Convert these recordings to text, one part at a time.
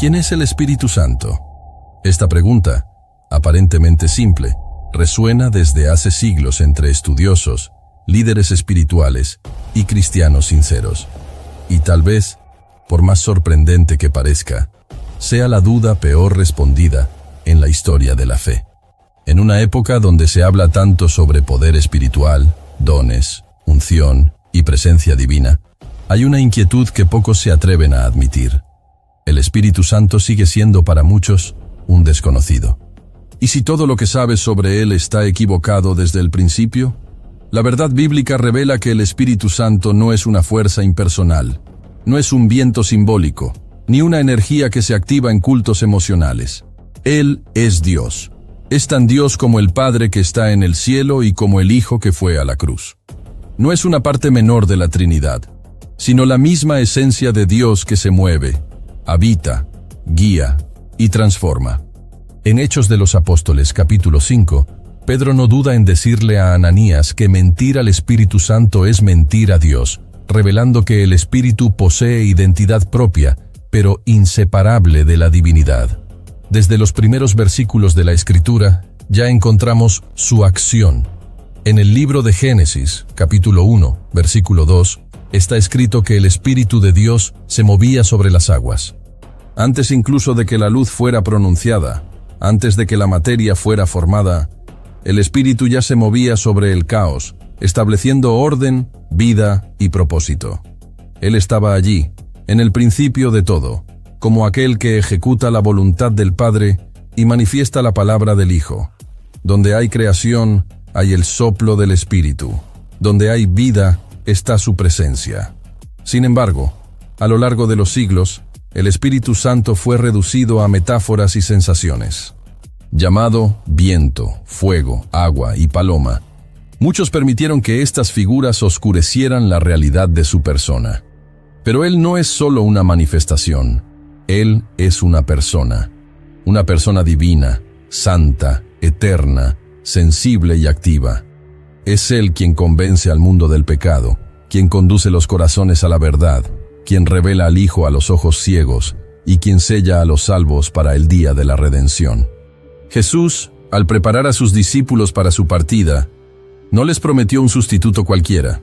¿Quién es el Espíritu Santo? Esta pregunta, aparentemente simple, resuena desde hace siglos entre estudiosos, líderes espirituales y cristianos sinceros. Y tal vez, por más sorprendente que parezca, sea la duda peor respondida en la historia de la fe. En una época donde se habla tanto sobre poder espiritual, dones, unción y presencia divina, hay una inquietud que pocos se atreven a admitir. El Espíritu Santo sigue siendo para muchos un desconocido. ¿Y si todo lo que sabes sobre él está equivocado desde el principio? La verdad bíblica revela que el Espíritu Santo no es una fuerza impersonal, no es un viento simbólico, ni una energía que se activa en cultos emocionales. Él es Dios. Es tan Dios como el Padre que está en el cielo y como el Hijo que fue a la cruz. No es una parte menor de la Trinidad, sino la misma esencia de Dios que se mueve, habita, guía y transforma. En Hechos de los Apóstoles, capítulo 5, Pedro no duda en decirle a Ananías que mentir al Espíritu Santo es mentir a Dios, revelando que el Espíritu posee identidad propia, pero inseparable de la divinidad. Desde los primeros versículos de la Escritura, ya encontramos su acción. En el libro de Génesis, capítulo 1, versículo 2, está escrito que el Espíritu de Dios se movía sobre las aguas. Antes incluso de que la luz fuera pronunciada, antes de que la materia fuera formada, el Espíritu ya se movía sobre el caos, estableciendo orden, vida y propósito. Él estaba allí, en el principio de todo, como aquel que ejecuta la voluntad del Padre y manifiesta la palabra del Hijo. Donde hay creación, hay el soplo del Espíritu. Donde hay vida, está su presencia. Sin embargo, a lo largo de los siglos, el Espíritu Santo fue reducido a metáforas y sensaciones. Llamado viento, fuego, agua y paloma, muchos permitieron que estas figuras oscurecieran la realidad de su persona. Pero Él no es solo una manifestación, Él es una persona divina, santa, eterna, sensible y activa. Es Él quien convence al mundo del pecado, quien conduce los corazones a la verdad, quien revela al Hijo a los ojos ciegos y quien sella a los salvos para el día de la redención. Jesús, al preparar a sus discípulos para su partida, no les prometió un sustituto cualquiera.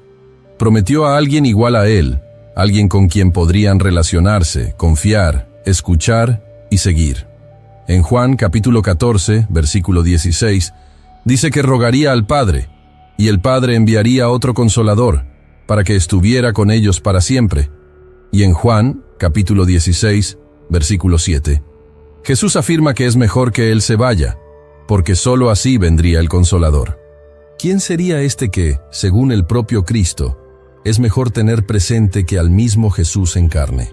Prometió a alguien igual a Él, alguien con quien podrían relacionarse, confiar, escuchar y seguir. En Juan capítulo 14, versículo 16, dice que rogaría al Padre, y el Padre enviaría otro Consolador, para que estuviera con ellos para siempre. Y en Juan capítulo 16, versículo 7, Jesús afirma que es mejor que Él se vaya, porque sólo así vendría el Consolador. ¿Quién sería este que, según el propio Cristo, es mejor tener presente que al mismo Jesús en carne?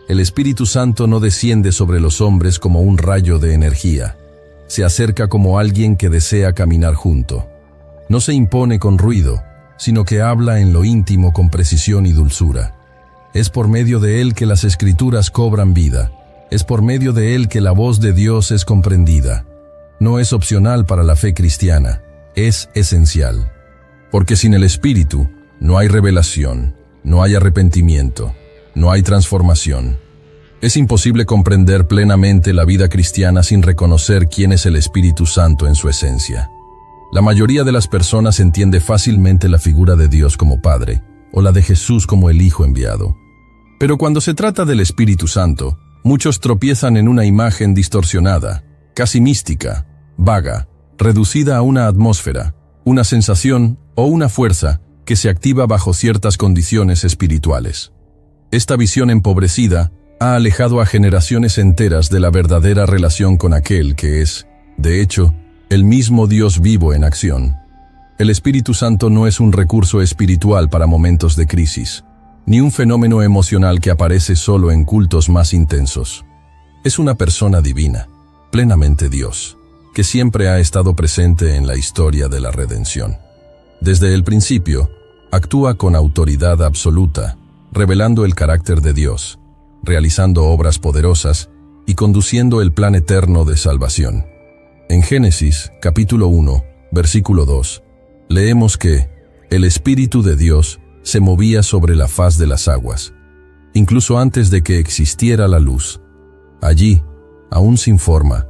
El Espíritu Santo no desciende sobre los hombres como un rayo de energía. Se acerca como alguien que desea caminar junto. No se impone con ruido, sino que habla en lo íntimo con precisión y dulzura. Es por medio de Él que las Escrituras cobran vida. Es por medio de Él que la voz de Dios es comprendida. No es opcional para la fe cristiana, es esencial. Porque sin el Espíritu no hay revelación, no hay arrepentimiento, no hay transformación. Es imposible comprender plenamente la vida cristiana sin reconocer quién es el Espíritu Santo en su esencia. La mayoría de las personas entiende fácilmente la figura de Dios como Padre, o la de Jesús como el Hijo enviado. Pero cuando se trata del Espíritu Santo, muchos tropiezan en una imagen distorsionada, casi mística, vaga, reducida a una atmósfera, una sensación o una fuerza que se activa bajo ciertas condiciones espirituales. Esta visión empobrecida ha alejado a generaciones enteras de la verdadera relación con aquel que es, de hecho, el mismo Dios vivo en acción. El Espíritu Santo no es un recurso espiritual para momentos de crisis, ni un fenómeno emocional que aparece solo en cultos más intensos. Es una persona divina, plenamente Dios, que siempre ha estado presente en la historia de la redención. Desde el principio, actúa con autoridad absoluta, revelando el carácter de Dios, realizando obras poderosas y conduciendo el plan eterno de salvación. En Génesis, capítulo 1, versículo 2, leemos que el Espíritu de Dios se movía sobre la faz de las aguas, incluso antes de que existiera la luz. Allí, aún sin forma,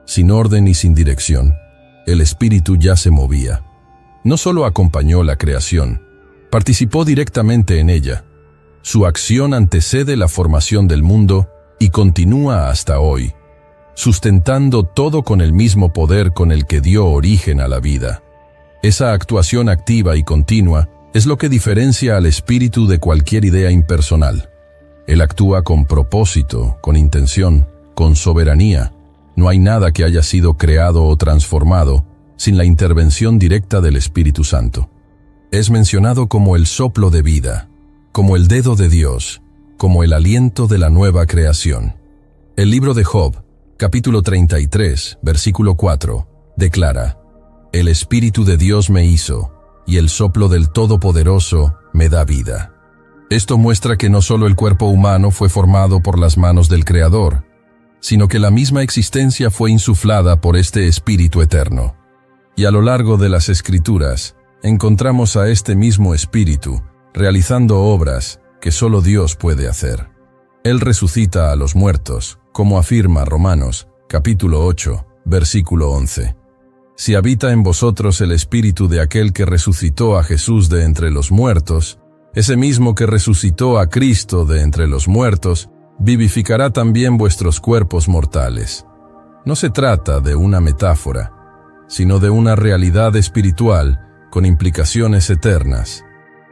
sin orden y sin dirección, el Espíritu ya se movía. No solo acompañó la creación, participó directamente en ella. Su acción antecede la formación del mundo y continúa hasta hoy, sustentando todo con el mismo poder con el que dio origen a la vida. Esa actuación activa y continua es lo que diferencia al Espíritu de cualquier idea impersonal. Él actúa con propósito, con intención, con soberanía. No hay nada que haya sido creado o transformado sin la intervención directa del Espíritu Santo. Es mencionado como el soplo de vida, como el dedo de Dios, como el aliento de la nueva creación. El libro de Job, capítulo 33, versículo 4, declara: El Espíritu de Dios me hizo, y el soplo del Todopoderoso me da vida. Esto muestra que no solo el cuerpo humano fue formado por las manos del Creador, sino que la misma existencia fue insuflada por este Espíritu eterno. Y a lo largo de las Escrituras, encontramos a este mismo Espíritu realizando obras que solo Dios puede hacer. Él resucita a los muertos, como afirma Romanos, capítulo 8, versículo 11. Si habita en vosotros el Espíritu de aquel que resucitó a Jesús de entre los muertos, ese mismo que resucitó a Cristo de entre los muertos, vivificará también vuestros cuerpos mortales. No se trata de una metáfora, sino de una realidad espiritual con implicaciones eternas.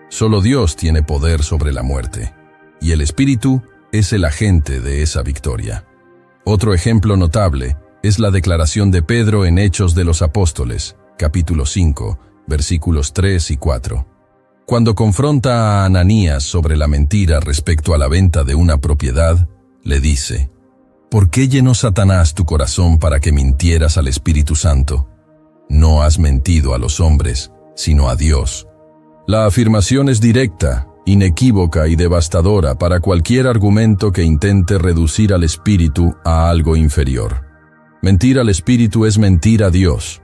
Solo Dios tiene poder sobre la muerte, y el Espíritu es el agente de esa victoria. Otro ejemplo notable es la declaración de Pedro en Hechos de los Apóstoles, capítulo 5, versículos 3 y 4. Cuando confronta a Ananías sobre la mentira respecto a la venta de una propiedad, le dice: ¿Por qué llenó Satanás tu corazón para que mintieras al Espíritu Santo? No has mentido a los hombres, sino a Dios. La afirmación es directa, inequívoca y devastadora para cualquier argumento que intente reducir al Espíritu a algo inferior. Mentir al Espíritu es mentir a Dios.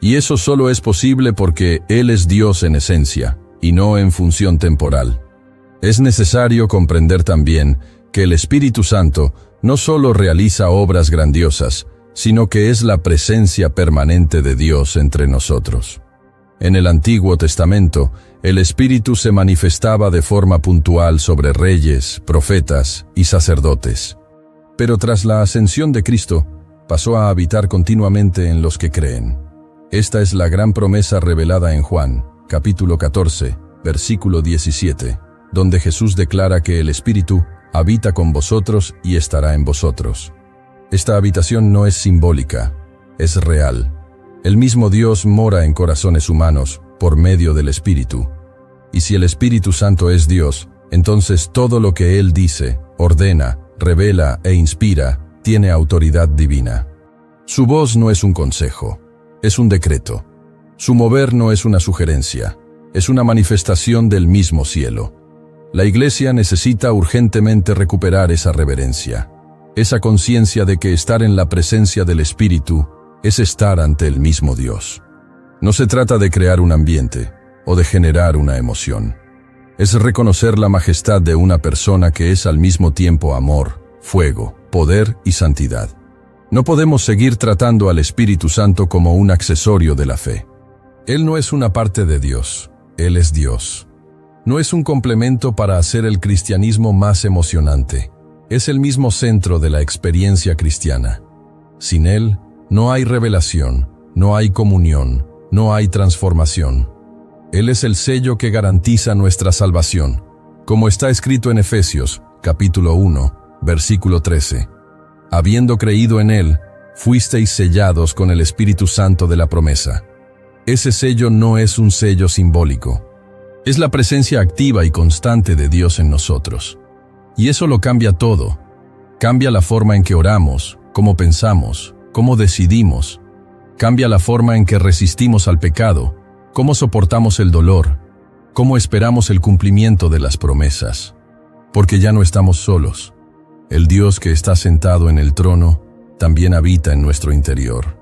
Y eso solo es posible porque Él es Dios en esencia, y no en función temporal. Es necesario comprender también que el Espíritu Santo no solo realiza obras grandiosas, sino que es la presencia permanente de Dios entre nosotros. En el Antiguo Testamento, el Espíritu se manifestaba de forma puntual sobre reyes, profetas y sacerdotes. Pero tras la ascensión de Cristo, pasó a habitar continuamente en los que creen. Esta es la gran promesa revelada en Juan, capítulo 14, versículo 17, donde Jesús declara que el Espíritu habita con vosotros y estará en vosotros. Esta habitación no es simbólica, es real. El mismo Dios mora en corazones humanos por medio del Espíritu. Y si el Espíritu Santo es Dios, entonces todo lo que Él dice, ordena, revela e inspira tiene autoridad divina. Su voz no es un consejo, es un decreto. Su mover no es una sugerencia, es una manifestación del mismo cielo. La Iglesia necesita urgentemente recuperar esa reverencia, esa conciencia de que estar en la presencia del Espíritu es estar ante el mismo Dios. No se trata de crear un ambiente o de generar una emoción. Es reconocer la majestad de una persona que es al mismo tiempo amor, fuego, poder y santidad. No podemos seguir tratando al Espíritu Santo como un accesorio de la fe. Él no es una parte de Dios, Él es Dios. No es un complemento para hacer el cristianismo más emocionante. Es el mismo centro de la experiencia cristiana. Sin Él, no hay revelación, no hay comunión, no hay transformación. Él es el sello que garantiza nuestra salvación, como está escrito en Efesios, capítulo 1, versículo 13. Habiendo creído en Él, fuisteis sellados con el Espíritu Santo de la promesa. Ese sello no es un sello simbólico. Es la presencia activa y constante de Dios en nosotros. Y eso lo cambia todo. Cambia la forma en que oramos, cómo pensamos, cómo decidimos. Cambia la forma en que resistimos al pecado, cómo soportamos el dolor, cómo esperamos el cumplimiento de las promesas. Porque ya no estamos solos. El Dios que está sentado en el trono también habita en nuestro interior.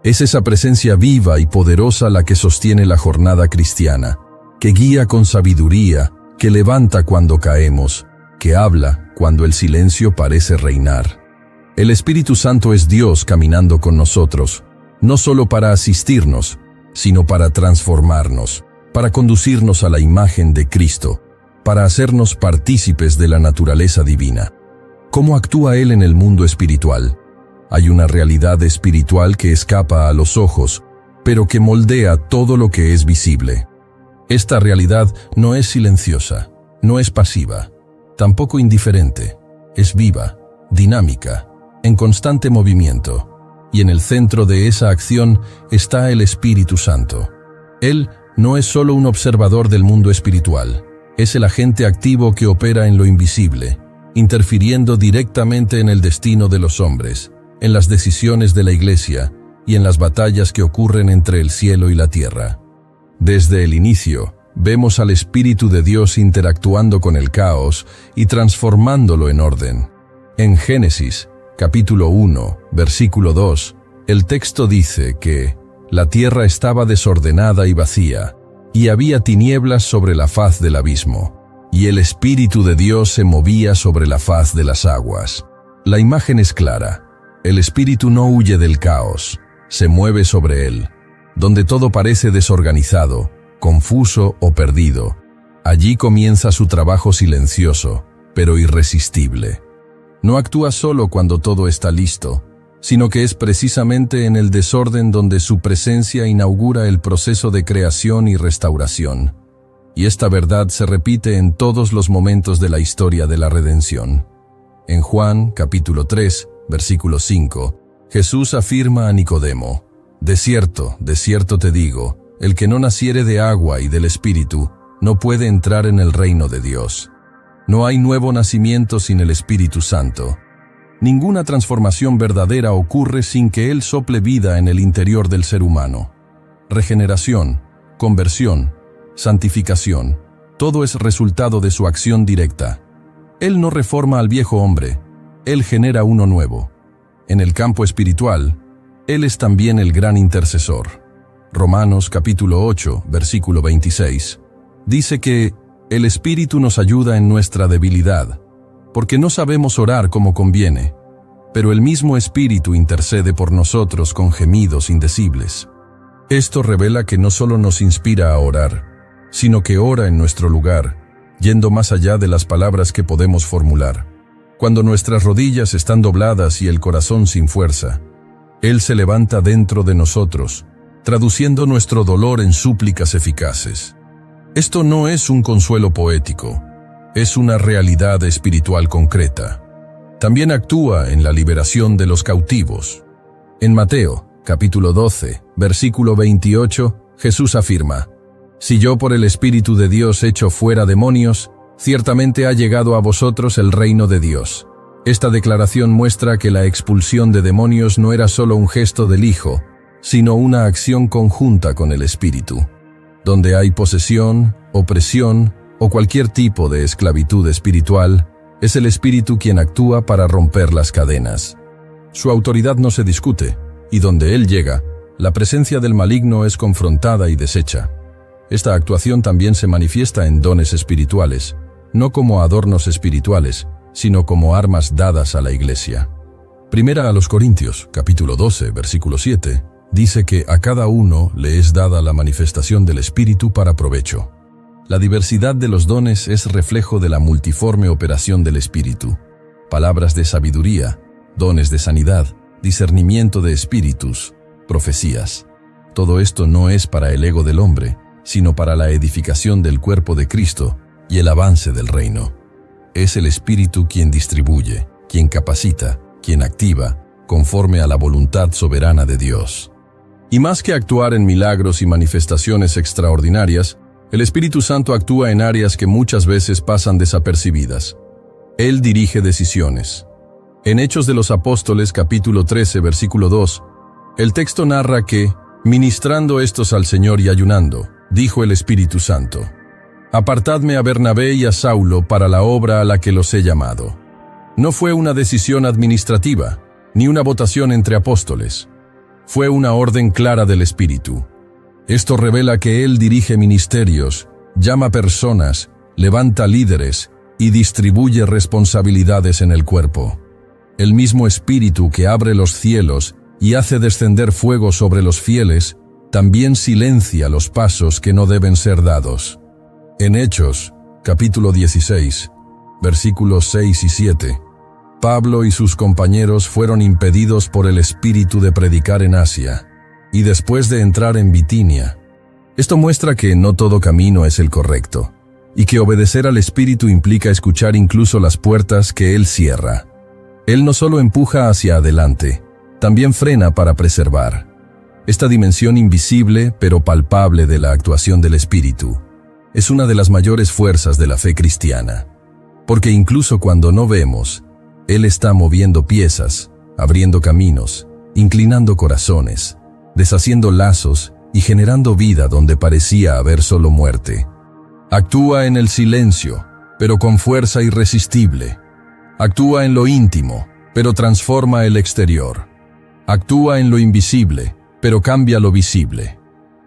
Es esa presencia viva y poderosa la que sostiene la jornada cristiana, que guía con sabiduría, que levanta cuando caemos, que habla cuando el silencio parece reinar. El Espíritu Santo es Dios caminando con nosotros, no solo para asistirnos, sino para transformarnos, para conducirnos a la imagen de Cristo, para hacernos partícipes de la naturaleza divina. ¿Cómo actúa Él en el mundo espiritual? Hay una realidad espiritual que escapa a los ojos, pero que moldea todo lo que es visible. Esta realidad no es silenciosa, no es pasiva, tampoco indiferente, es viva, dinámica, en constante movimiento, y en el centro de esa acción está el Espíritu Santo. Él no es solo un observador del mundo espiritual, es el agente activo que opera en lo invisible, interfiriendo directamente en el destino de los hombres, en las decisiones de la Iglesia y en las batallas que ocurren entre el cielo y la tierra. Desde el inicio, vemos al Espíritu de Dios interactuando con el caos y transformándolo en orden. En Génesis, capítulo 1, versículo 2, el texto dice que la tierra estaba desordenada y vacía, y había tinieblas sobre la faz del abismo, y el Espíritu de Dios se movía sobre la faz de las aguas. La imagen es clara. El Espíritu no huye del caos, se mueve sobre él. Donde todo parece desorganizado, confuso o perdido, allí comienza su trabajo silencioso, pero irresistible. No actúa solo cuando todo está listo, sino que es precisamente en el desorden donde su presencia inaugura el proceso de creación y restauración. Y esta verdad se repite en todos los momentos de la historia de la redención. En Juan, capítulo 3, versículo 5, Jesús afirma a Nicodemo: de cierto te digo, el que no naciere de agua y del Espíritu, no puede entrar en el reino de Dios. No hay nuevo nacimiento sin el Espíritu Santo. Ninguna transformación verdadera ocurre sin que Él sople vida en el interior del ser humano. Regeneración, conversión, santificación, todo es resultado de su acción directa. Él no reforma al viejo hombre, Él genera uno nuevo. En el campo espiritual, Él es también el gran intercesor. Romanos capítulo 8, versículo 26, dice que el Espíritu nos ayuda en nuestra debilidad, porque no sabemos orar como conviene, pero el mismo Espíritu intercede por nosotros con gemidos indecibles. Esto revela que no solo nos inspira a orar, sino que ora en nuestro lugar, yendo más allá de las palabras que podemos formular. Cuando nuestras rodillas están dobladas y el corazón sin fuerza, Él se levanta dentro de nosotros, traduciendo nuestro dolor en súplicas eficaces. Esto no es un consuelo poético, es una realidad espiritual concreta. También actúa en la liberación de los cautivos. En Mateo, capítulo 12, versículo 28, Jesús afirma: si yo por el Espíritu de Dios echo fuera demonios, ciertamente ha llegado a vosotros el reino de Dios. Esta declaración muestra que la expulsión de demonios no era solo un gesto del Hijo, sino una acción conjunta con el Espíritu. Donde hay posesión, opresión o cualquier tipo de esclavitud espiritual, es el Espíritu quien actúa para romper las cadenas. Su autoridad no se discute, y donde Él llega, la presencia del maligno es confrontada y deshecha. Esta actuación también se manifiesta en dones espirituales, no como adornos espirituales, sino como armas dadas a la Iglesia. Primera a los Corintios, capítulo 12, versículo 7, dice que a cada uno le es dada la manifestación del Espíritu para provecho. La diversidad de los dones es reflejo de la multiforme operación del Espíritu. Palabras de sabiduría, dones de sanidad, discernimiento de espíritus, profecías. Todo esto no es para el ego del hombre, sino para la edificación del cuerpo de Cristo y el avance del reino. Es el Espíritu quien distribuye, quien capacita, quien activa, conforme a la voluntad soberana de Dios. Y más que actuar en milagros y manifestaciones extraordinarias, el Espíritu Santo actúa en áreas que muchas veces pasan desapercibidas. Él dirige decisiones. En Hechos de los Apóstoles, capítulo 13, versículo 2, el texto narra que, ministrando estos al Señor y ayunando, dijo el Espíritu Santo: apartadme a Bernabé y a Saulo para la obra a la que los he llamado. No fue una decisión administrativa, ni una votación entre apóstoles. Fue una orden clara del Espíritu. Esto revela que Él dirige ministerios, llama personas, levanta líderes y distribuye responsabilidades en el cuerpo. El mismo Espíritu que abre los cielos y hace descender fuego sobre los fieles, también silencia los pasos que no deben ser dados. En Hechos, capítulo 16, versículos 6 y 7, Pablo y sus compañeros fueron impedidos por el Espíritu de predicar en Asia, y después de entrar en Bitinia. Esto muestra que no todo camino es el correcto, y que obedecer al Espíritu implica escuchar incluso las puertas que Él cierra. Él no solo empuja hacia adelante, también frena para preservar. Esta dimensión invisible pero palpable de la actuación del Espíritu es una de las mayores fuerzas de la fe cristiana, porque incluso cuando no vemos, Él está moviendo piezas, abriendo caminos, inclinando corazones, deshaciendo lazos y generando vida donde parecía haber solo muerte. Actúa en el silencio, pero con fuerza irresistible. Actúa en lo íntimo, pero transforma el exterior. Actúa en lo invisible, pero cambia lo visible.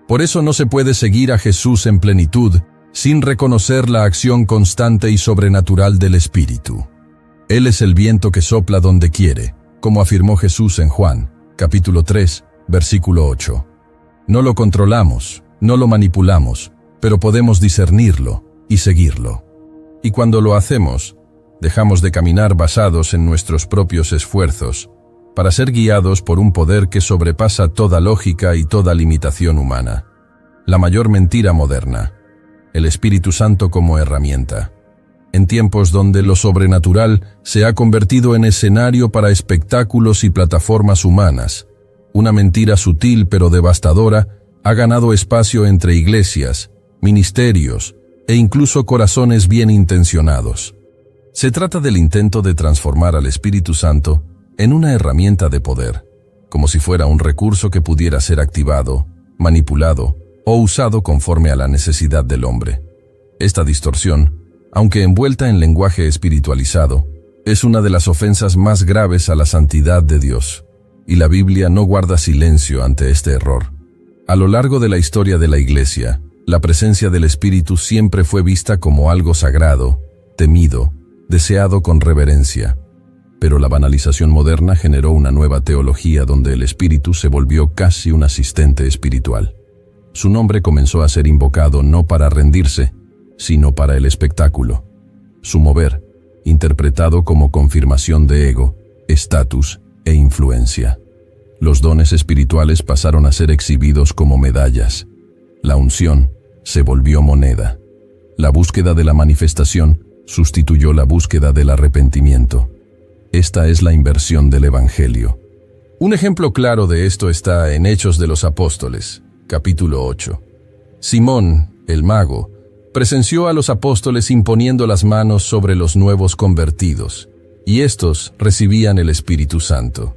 Por eso no se puede seguir a Jesús en plenitud sin reconocer la acción constante y sobrenatural del Espíritu. Él es el viento que sopla donde quiere, como afirmó Jesús en Juan, capítulo 3, versículo 8. No lo controlamos, no lo manipulamos, pero podemos discernirlo y seguirlo. Y cuando lo hacemos, dejamos de caminar basados en nuestros propios esfuerzos, para ser guiados por un poder que sobrepasa toda lógica y toda limitación humana. La mayor mentira moderna, el Espíritu Santo como herramienta. En tiempos donde lo sobrenatural se ha convertido en escenario para espectáculos y plataformas humanas, una mentira sutil pero devastadora ha ganado espacio entre iglesias, ministerios e incluso corazones bien intencionados. Se trata del intento de transformar al Espíritu Santo en una herramienta de poder, como si fuera un recurso que pudiera ser activado, manipulado o usado conforme a la necesidad del hombre. Esta distorsión, aunque envuelta en lenguaje espiritualizado, es una de las ofensas más graves a la santidad de Dios, y la Biblia no guarda silencio ante este error. A lo largo de la historia de la Iglesia, la presencia del Espíritu siempre fue vista como algo sagrado, temido, deseado con reverencia. Pero la banalización moderna generó una nueva teología donde el Espíritu se volvió casi un asistente espiritual. Su nombre comenzó a ser invocado no para rendirse, sino para el espectáculo. Su mover, interpretado como confirmación de ego, estatus e influencia. Los dones espirituales pasaron a ser exhibidos como medallas. La unción se volvió moneda. La búsqueda de la manifestación sustituyó la búsqueda del arrepentimiento. Esta es la inversión del Evangelio. Un ejemplo claro de esto está en Hechos de los Apóstoles, capítulo 8. Simón, el mago, presenció a los apóstoles imponiendo las manos sobre los nuevos convertidos, y estos recibían el Espíritu Santo.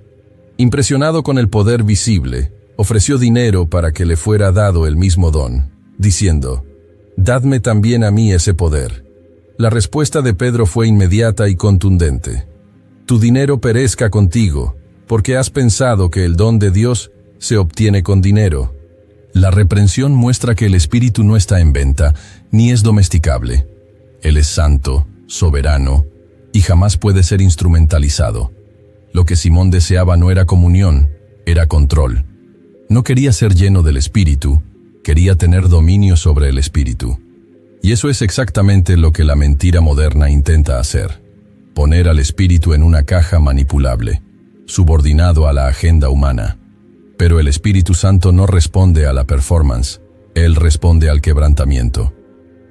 Impresionado con el poder visible, ofreció dinero para que le fuera dado el mismo don, diciendo: «Dadme también a mí ese poder». La respuesta de Pedro fue inmediata y contundente: «Tu dinero perezca contigo, porque has pensado que el don de Dios se obtiene con dinero». La reprensión muestra que el Espíritu no está en venta, ni es domesticable. Él es santo, soberano, y jamás puede ser instrumentalizado. Lo que Simón deseaba no era comunión, era control. No quería ser lleno del Espíritu, quería tener dominio sobre el Espíritu. Y eso es exactamente lo que la mentira moderna intenta hacer: poner al Espíritu en una caja manipulable, subordinado a la agenda humana. Pero el Espíritu Santo no responde a la performance, Él responde al quebrantamiento.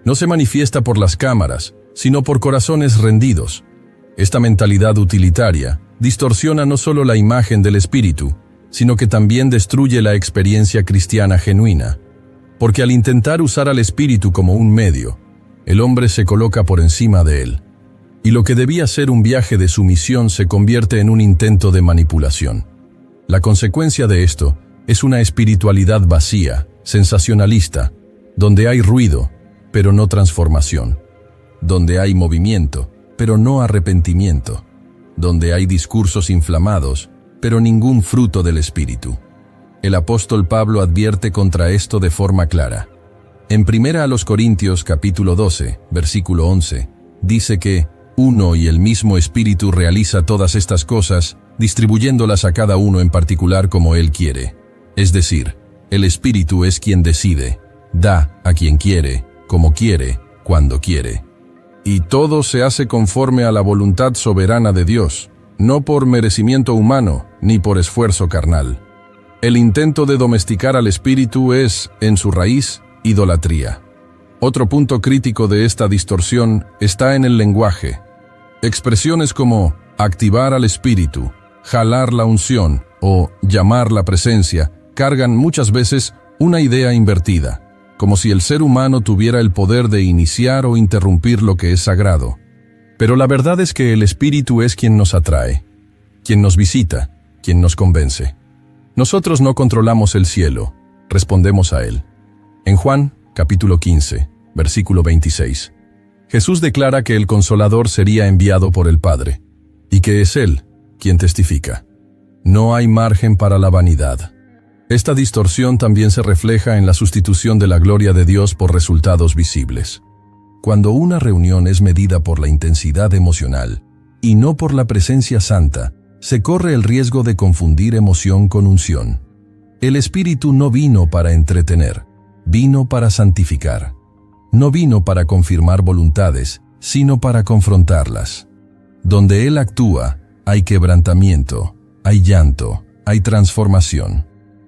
No se manifiesta por las cámaras, sino por corazones rendidos. Esta mentalidad utilitaria distorsiona no solo la imagen del Espíritu, sino que también destruye la experiencia cristiana genuina. Porque al intentar usar al Espíritu como un medio, el hombre se coloca por encima de él. Y lo que debía ser un viaje de sumisión se convierte en un intento de manipulación. La consecuencia de esto es una espiritualidad vacía, sensacionalista, donde hay ruido, pero no transformación, donde hay movimiento, pero no arrepentimiento, donde hay discursos inflamados, pero ningún fruto del Espíritu. El apóstol Pablo advierte contra esto de forma clara. En 1 Corintios capítulo 12, versículo 11, dice que Uno y el mismo Espíritu realiza todas estas cosas, distribuyéndolas a cada uno en particular como Él quiere. Es decir, el Espíritu es quien decide, da a quien quiere, como quiere, cuando quiere. Y todo se hace conforme a la voluntad soberana de Dios, no por merecimiento humano, ni por esfuerzo carnal. El intento de domesticar al Espíritu es, en su raíz, idolatría. Otro punto crítico de esta distorsión está en el lenguaje. Expresiones como activar al Espíritu, jalar la unción o llamar la presencia cargan muchas veces una idea invertida, como si el ser humano tuviera el poder de iniciar o interrumpir lo que es sagrado. Pero la verdad es que el Espíritu es quien nos atrae, quien nos visita, quien nos convence. Nosotros no controlamos el cielo, respondemos a Él. En Juan, capítulo 15, versículo 26, Jesús declara que el Consolador sería enviado por el Padre, y que es Él quien testifica. No hay margen para la vanidad. Esta distorsión también se refleja en la sustitución de la gloria de Dios por resultados visibles. Cuando una reunión es medida por la intensidad emocional y no por la presencia santa, se corre el riesgo de confundir emoción con unción. El Espíritu no vino para entretener, vino para santificar. No vino para confirmar voluntades, sino para confrontarlas. Donde Él actúa, hay quebrantamiento, hay llanto, hay transformación.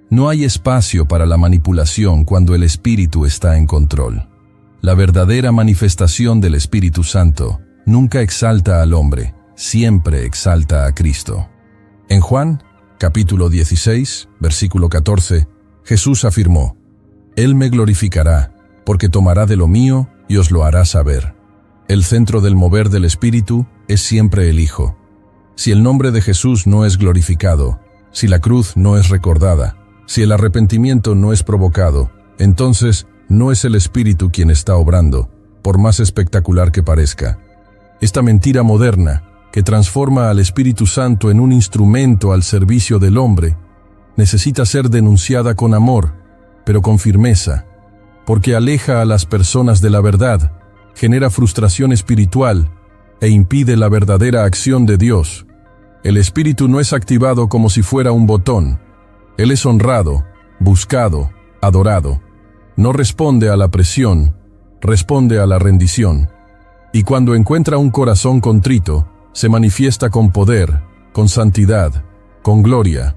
No hay espacio para la manipulación cuando el Espíritu está en control. La verdadera manifestación del Espíritu Santo nunca exalta al hombre, siempre exalta a Cristo. En Juan, capítulo 16, versículo 14, Jesús afirmó: Él me glorificará, porque tomará de lo mío y os lo hará saber. El centro del mover del Espíritu es siempre el Hijo. Si el nombre de Jesús no es glorificado, si la cruz no es recordada, si el arrepentimiento no es provocado, entonces no es el Espíritu quien está obrando, por más espectacular que parezca. Esta mentira moderna, que transforma al Espíritu Santo en un instrumento al servicio del hombre, necesita ser denunciada con amor, pero con firmeza, porque aleja a las personas de la verdad, genera frustración espiritual e impide la verdadera acción de Dios. El Espíritu no es activado como si fuera un botón. Él es honrado, buscado, adorado. No responde a la presión, responde a la rendición. Y cuando encuentra un corazón contrito, se manifiesta con poder, con santidad, con gloria.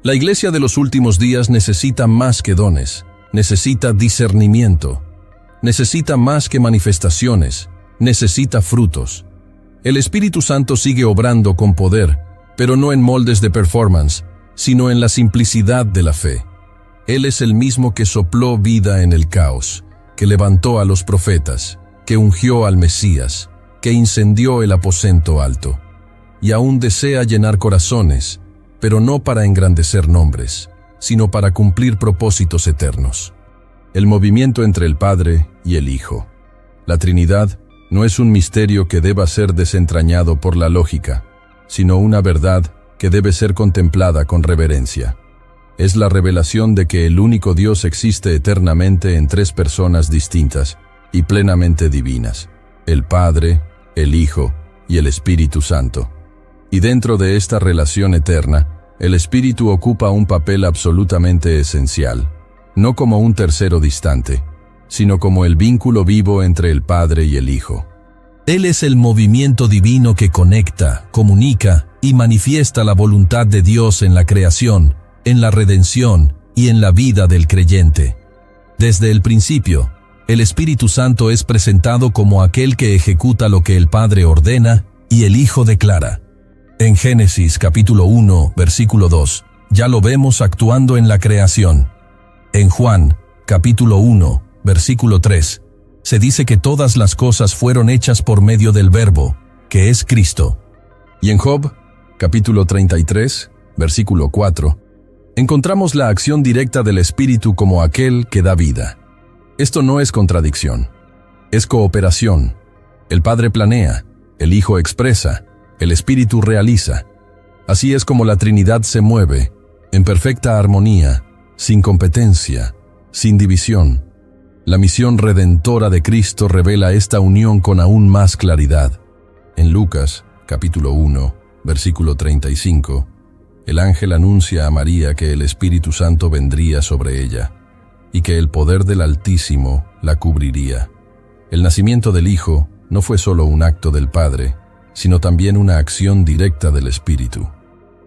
La iglesia de los últimos días necesita más que dones, necesita discernimiento, necesita más que manifestaciones, necesita frutos. El Espíritu Santo sigue obrando con poder, pero no en moldes de performance, sino en la simplicidad de la fe. Él es el mismo que sopló vida en el caos, que levantó a los profetas, que ungió al Mesías, que incendió el aposento alto. Y aún desea llenar corazones, pero no para engrandecer nombres, sino para cumplir propósitos eternos. El movimiento entre el Padre y el Hijo. La Trinidad no es un misterio que deba ser desentrañado por la lógica, sino una verdad que debe ser contemplada con reverencia. Es la revelación de que el único Dios existe eternamente en tres personas distintas y plenamente divinas: el Padre, el Hijo y el Espíritu Santo. Y dentro de esta relación eterna, el Espíritu ocupa un papel absolutamente esencial, no como un tercero distante, sino como el vínculo vivo entre el Padre y el Hijo. Él es el movimiento divino que conecta, comunica y manifiesta la voluntad de Dios en la creación, en la redención y en la vida del creyente. Desde el principio, el Espíritu Santo es presentado como aquel que ejecuta lo que el Padre ordena y el Hijo declara. En Génesis capítulo 1, versículo 2, ya lo vemos actuando en la creación. En Juan capítulo 1, versículo 3, se dice que todas las cosas fueron hechas por medio del Verbo, que es Cristo. Y en Job capítulo 33, versículo 4, encontramos la acción directa del Espíritu como aquel que da vida. Esto no es contradicción, es cooperación. El Padre planea, el Hijo expresa, el Espíritu realiza. Así es como la Trinidad se mueve, en perfecta armonía, sin competencia, sin división. La misión redentora de Cristo revela esta unión con aún más claridad. En Lucas, capítulo 1, versículo 35, el ángel anuncia a María que el Espíritu Santo vendría sobre ella y que el poder del Altísimo la cubriría. El nacimiento del Hijo no fue solo un acto del Padre, sino también una acción directa del Espíritu.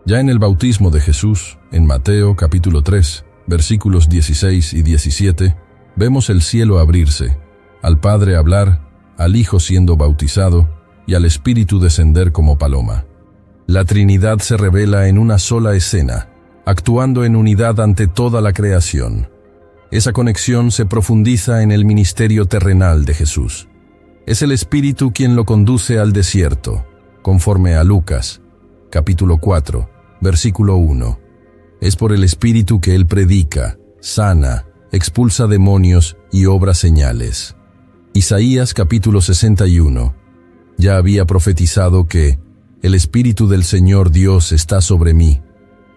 Ya en el bautismo de Jesús, en Mateo capítulo 3, versículos 16 y 17, vemos el cielo abrirse, al Padre hablar, al Hijo siendo bautizado y al Espíritu descender como paloma. La Trinidad se revela en una sola escena, actuando en unidad ante toda la creación. Esa conexión se profundiza en el ministerio terrenal de Jesús. Es el Espíritu quien lo conduce al desierto, conforme a Lucas, capítulo 4, versículo 1. Es por el Espíritu que Él predica, sana, expulsa demonios y obra señales. Isaías capítulo 61 ya había profetizado que el Espíritu del Señor Dios está sobre mí,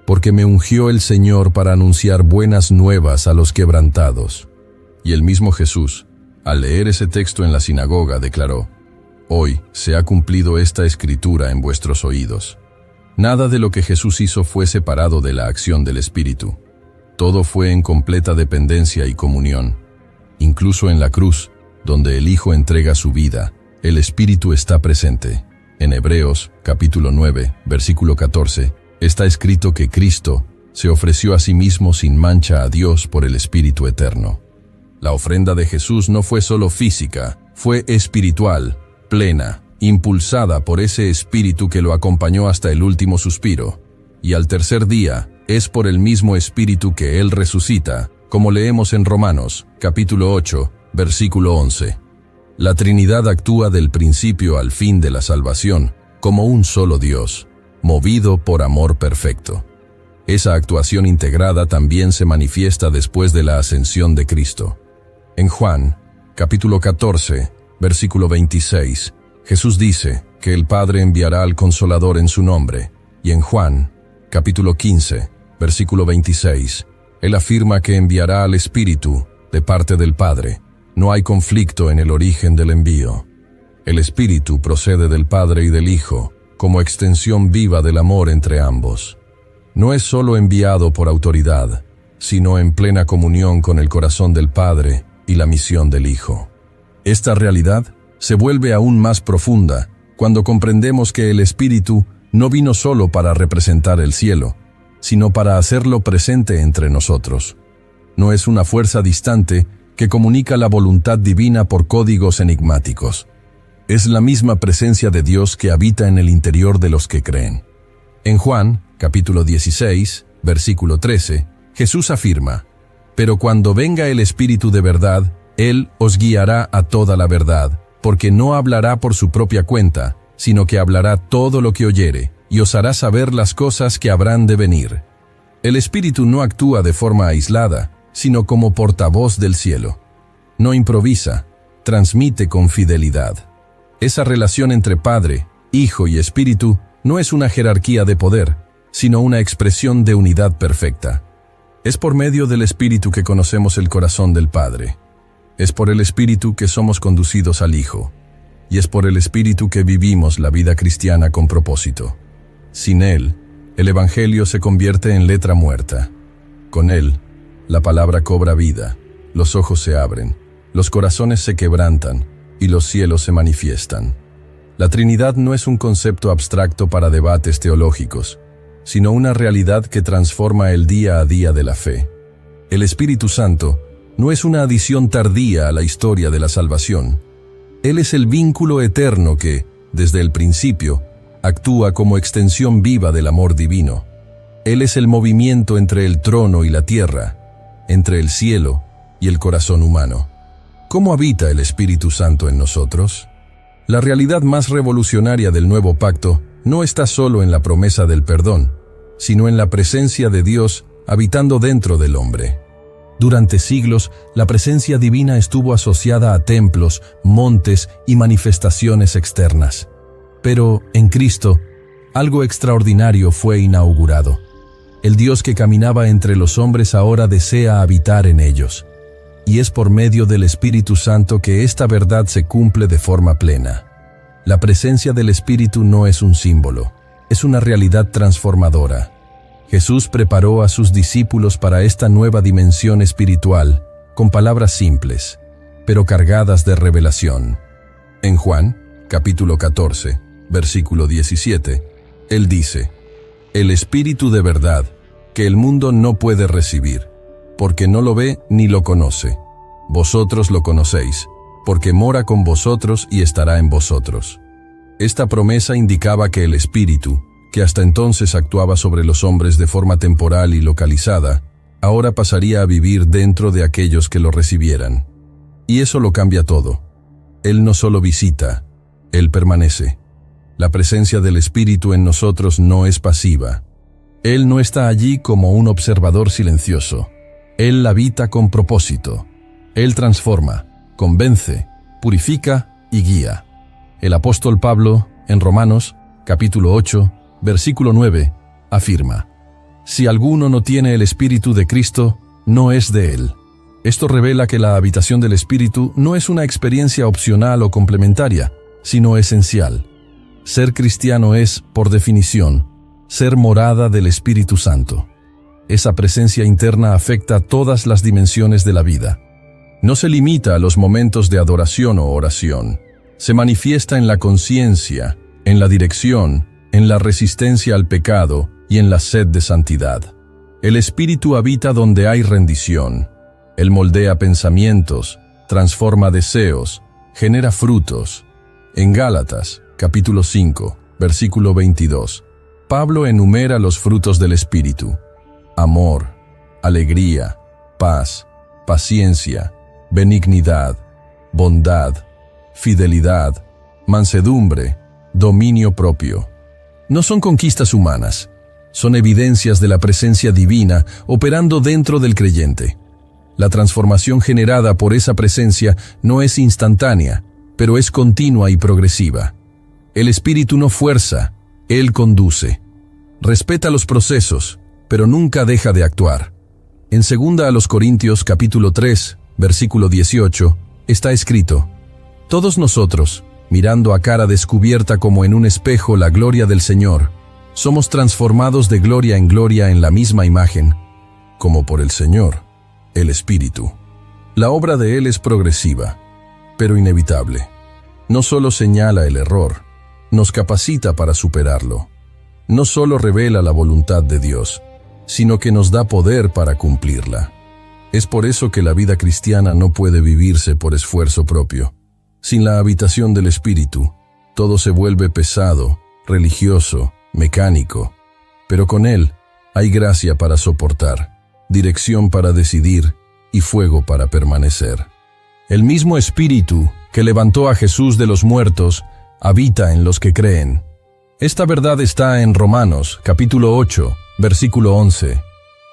porque me ungió el Señor para anunciar buenas nuevas a los quebrantados. Y el mismo Jesús, al leer ese texto en la sinagoga, declaró: «Hoy se ha cumplido esta escritura en vuestros oídos». Nada de lo que Jesús hizo fue separado de la acción del Espíritu. Todo fue en completa dependencia y comunión. Incluso en la cruz, donde el Hijo entrega su vida, el Espíritu está presente. En Hebreos, capítulo 9, versículo 14, está escrito que Cristo se ofreció a sí mismo sin mancha a Dios por el Espíritu eterno. La ofrenda de Jesús no fue solo física, fue espiritual, plena, impulsada por ese Espíritu que lo acompañó hasta el último suspiro. Y al tercer día, es por el mismo Espíritu que Él resucita, como leemos en Romanos, capítulo 8, versículo 11. La Trinidad actúa del principio al fin de la salvación, como un solo Dios, movido por amor perfecto. Esa actuación integrada también se manifiesta después de la ascensión de Cristo. En Juan, capítulo 14, versículo 26, Jesús dice que el Padre enviará al Consolador en su nombre, y en Juan, capítulo 15, versículo 26, Él afirma que enviará al Espíritu de parte del Padre. No hay conflicto en el origen del envío. El Espíritu procede del Padre y del Hijo, como extensión viva del amor entre ambos. No es solo enviado por autoridad, sino en plena comunión con el corazón del Padre y la misión del Hijo. Esta realidad se vuelve aún más profunda cuando comprendemos que el Espíritu no vino solo para representar el cielo, sino para hacerlo presente entre nosotros. No es una fuerza distante que comunica la voluntad divina por códigos enigmáticos. Es la misma presencia de Dios que habita en el interior de los que creen. En Juan, capítulo 16, versículo 13, Jesús afirma: «Pero cuando venga el Espíritu de verdad, Él os guiará a toda la verdad, porque no hablará por su propia cuenta, sino que hablará todo lo que oyere, y os hará saber las cosas que habrán de venir». El Espíritu no actúa de forma aislada, sino como portavoz del cielo. No improvisa, transmite con fidelidad. Esa relación entre Padre, Hijo y Espíritu no es una jerarquía de poder, sino una expresión de unidad perfecta. Es por medio del Espíritu que conocemos el corazón del Padre. Es por el Espíritu que somos conducidos al Hijo. Y es por el Espíritu que vivimos la vida cristiana con propósito. Sin Él, el Evangelio se convierte en letra muerta. Con Él, la palabra cobra vida, los ojos se abren, los corazones se quebrantan y los cielos se manifiestan. La Trinidad no es un concepto abstracto para debates teológicos, sino una realidad que transforma el día a día de la fe. El Espíritu Santo no es una adición tardía a la historia de la salvación. Él es el vínculo eterno que, desde el principio, actúa como extensión viva del amor divino. Él es el movimiento entre el trono y la tierra, entre el cielo y el corazón humano. ¿Cómo habita el Espíritu Santo en nosotros? La realidad más revolucionaria del nuevo pacto no está solo en la promesa del perdón, sino en la presencia de Dios habitando dentro del hombre. Durante siglos, la presencia divina estuvo asociada a templos, montes y manifestaciones externas. Pero, en Cristo, algo extraordinario fue inaugurado. El Dios que caminaba entre los hombres ahora desea habitar en ellos. Y es por medio del Espíritu Santo que esta verdad se cumple de forma plena. La presencia del Espíritu no es un símbolo, es una realidad transformadora. Jesús preparó a sus discípulos para esta nueva dimensión espiritual con palabras simples, pero cargadas de revelación. En Juan, capítulo 14, versículo 17, Él dice: «El Espíritu de verdad, que el mundo no puede recibir, porque no lo ve ni lo conoce. Vosotros lo conocéis, porque mora con vosotros y estará en vosotros». Esta promesa indicaba que el Espíritu, que hasta entonces actuaba sobre los hombres de forma temporal y localizada, ahora pasaría a vivir dentro de aquellos que lo recibieran. Y eso lo cambia todo. Él no solo visita, Él permanece. La presencia del Espíritu en nosotros no es pasiva. Él no está allí como un observador silencioso. Él habita con propósito. Él transforma, convence, purifica y guía. El apóstol Pablo, en Romanos, capítulo 8, versículo 9, afirma: «Si alguno no tiene el Espíritu de Cristo, no es de Él». Esto revela que la habitación del Espíritu no es una experiencia opcional o complementaria, sino esencial. Ser cristiano es, por definición, ser morada del Espíritu Santo. Esa presencia interna afecta todas las dimensiones de la vida. No se limita a los momentos de adoración o oración. Se manifiesta en la conciencia, en la dirección, en la resistencia al pecado y en la sed de santidad. El Espíritu habita donde hay rendición. Él moldea pensamientos, transforma deseos, genera frutos. En Gálatas, capítulo 5, versículo 22, Pablo enumera los frutos del Espíritu: amor, alegría, paz, paciencia, benignidad, bondad, fidelidad, mansedumbre, dominio propio. No son conquistas humanas, son evidencias de la presencia divina operando dentro del creyente. La transformación generada por esa presencia no es instantánea, pero es continua y progresiva. El Espíritu no fuerza, Él conduce. Respeta los procesos, pero nunca deja de actuar. En 2 Corintios capítulo 3, versículo 18, está escrito: «Todos nosotros, mirando a cara descubierta como en un espejo la gloria del Señor, somos transformados de gloria en la misma imagen, como por el Señor, el Espíritu». La obra de Él es progresiva, pero inevitable. No solo señala el error, nos capacita para superarlo. No solo revela la voluntad de Dios, sino que nos da poder para cumplirla. Es por eso que la vida cristiana no puede vivirse por esfuerzo propio. Sin la habitación del Espíritu, todo se vuelve pesado, religioso, mecánico. Pero con Él hay gracia para soportar, dirección para decidir y fuego para permanecer. El mismo Espíritu que levantó a Jesús de los muertos habita en los que creen. Esta verdad está en Romanos, capítulo 8, versículo 11.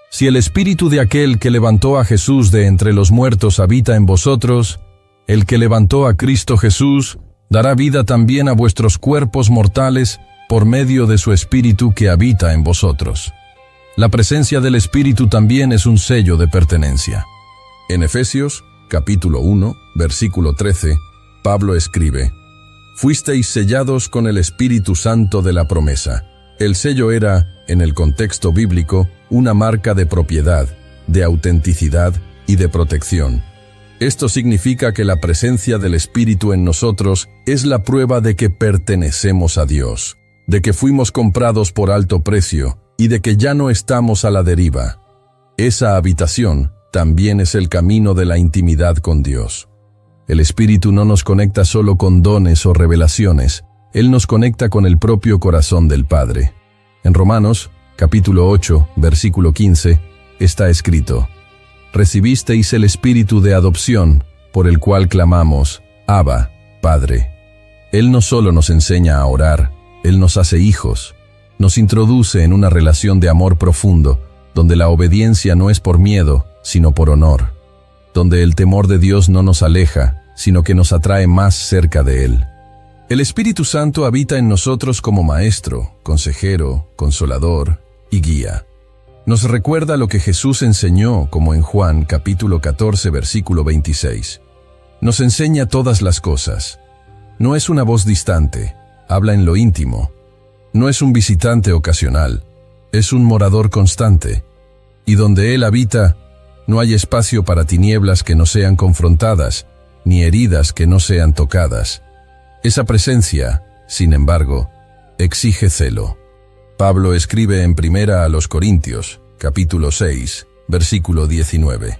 Si el Espíritu de aquel que levantó a Jesús de entre los muertos habita en vosotros, el que levantó a Cristo Jesús dará vida también a vuestros cuerpos mortales por medio de su Espíritu que habita en vosotros. La presencia del Espíritu también es un sello de pertenencia. En Efesios, capítulo 1, versículo 13, Pablo escribe: «Fuisteis sellados con el Espíritu Santo de la promesa». El sello era, en el contexto bíblico, una marca de propiedad, de autenticidad y de protección. Esto significa que la presencia del Espíritu en nosotros es la prueba de que pertenecemos a Dios, de que fuimos comprados por alto precio y de que ya no estamos a la deriva. Esa habitación también es el camino de la intimidad con Dios. El Espíritu no nos conecta solo con dones o revelaciones, Él nos conecta con el propio corazón del Padre. En Romanos, capítulo 8, versículo 15, está escrito: «Recibisteis el Espíritu de adopción, por el cual clamamos, Abba, Padre». Él no solo nos enseña a orar, Él nos hace hijos, nos introduce en una relación de amor profundo, donde la obediencia no es por miedo, sino por honor, donde el temor de Dios no nos aleja, sino que nos atrae más cerca de Él. El Espíritu Santo habita en nosotros como maestro, consejero, consolador y guía. Nos recuerda lo que Jesús enseñó, como en Juan capítulo 14, versículo 26. Nos enseña todas las cosas. No es una voz distante, habla en lo íntimo. No es un visitante ocasional, es un morador constante. Y donde Él habita, no hay espacio para tinieblas que no sean confrontadas, ni heridas que no sean tocadas. Esa presencia, sin embargo, exige celo. Pablo escribe en 1 Corintios, capítulo 6, versículo 19.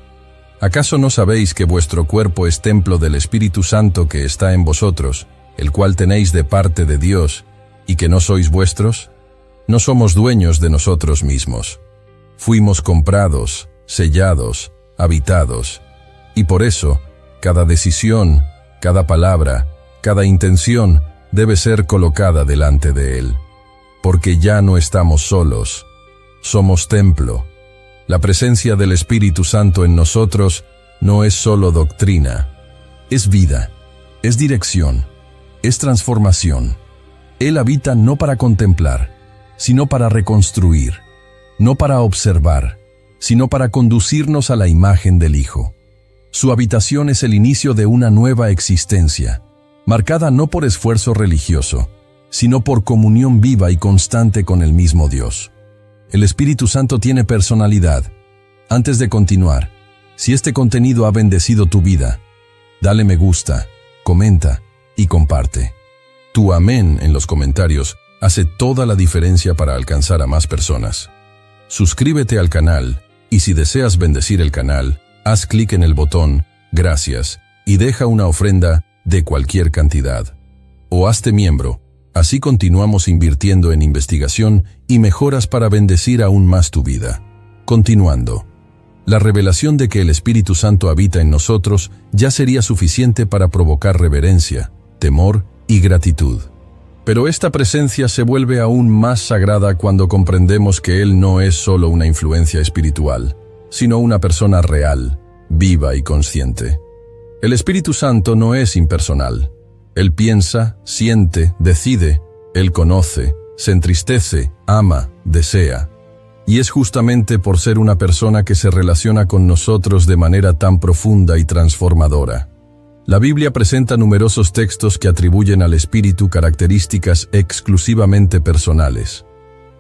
¿Acaso no sabéis que vuestro cuerpo es templo del Espíritu Santo que está en vosotros, el cual tenéis de parte de Dios, y que no sois vuestros? No somos dueños de nosotros mismos. Fuimos comprados, sellados, habitados, y por eso, cada decisión, cada palabra, cada intención debe ser colocada delante de Él. Porque ya no estamos solos, somos templo. La presencia del Espíritu Santo en nosotros no es solo doctrina, es vida, es dirección, es transformación. Él habita no para contemplar, sino para reconstruir, no para observar, sino para conducirnos a la imagen del Hijo. Su habitación es el inicio de una nueva existencia, marcada no por esfuerzo religioso, sino por comunión viva y constante con el mismo Dios. El Espíritu Santo tiene personalidad. Antes de continuar, si este contenido ha bendecido tu vida, dale me gusta, comenta y comparte. Tu amén en los comentarios hace toda la diferencia para alcanzar a más personas. Suscríbete al canal y si deseas bendecir el canal, haz clic en el botón Gracias y deja una ofrenda de cualquier cantidad. O hazte miembro. Así continuamos invirtiendo en investigación y mejoras para bendecir aún más tu vida. Continuando. La revelación de que el Espíritu Santo habita en nosotros ya sería suficiente para provocar reverencia, temor y gratitud. Pero esta presencia se vuelve aún más sagrada cuando comprendemos que Él no es solo una influencia espiritual, sino una persona real, viva y consciente. El Espíritu Santo no es impersonal. Él piensa, siente, decide, Él conoce, se entristece, ama, desea. Y es justamente por ser una persona que se relaciona con nosotros de manera tan profunda y transformadora. La Biblia presenta numerosos textos que atribuyen al Espíritu características exclusivamente personales.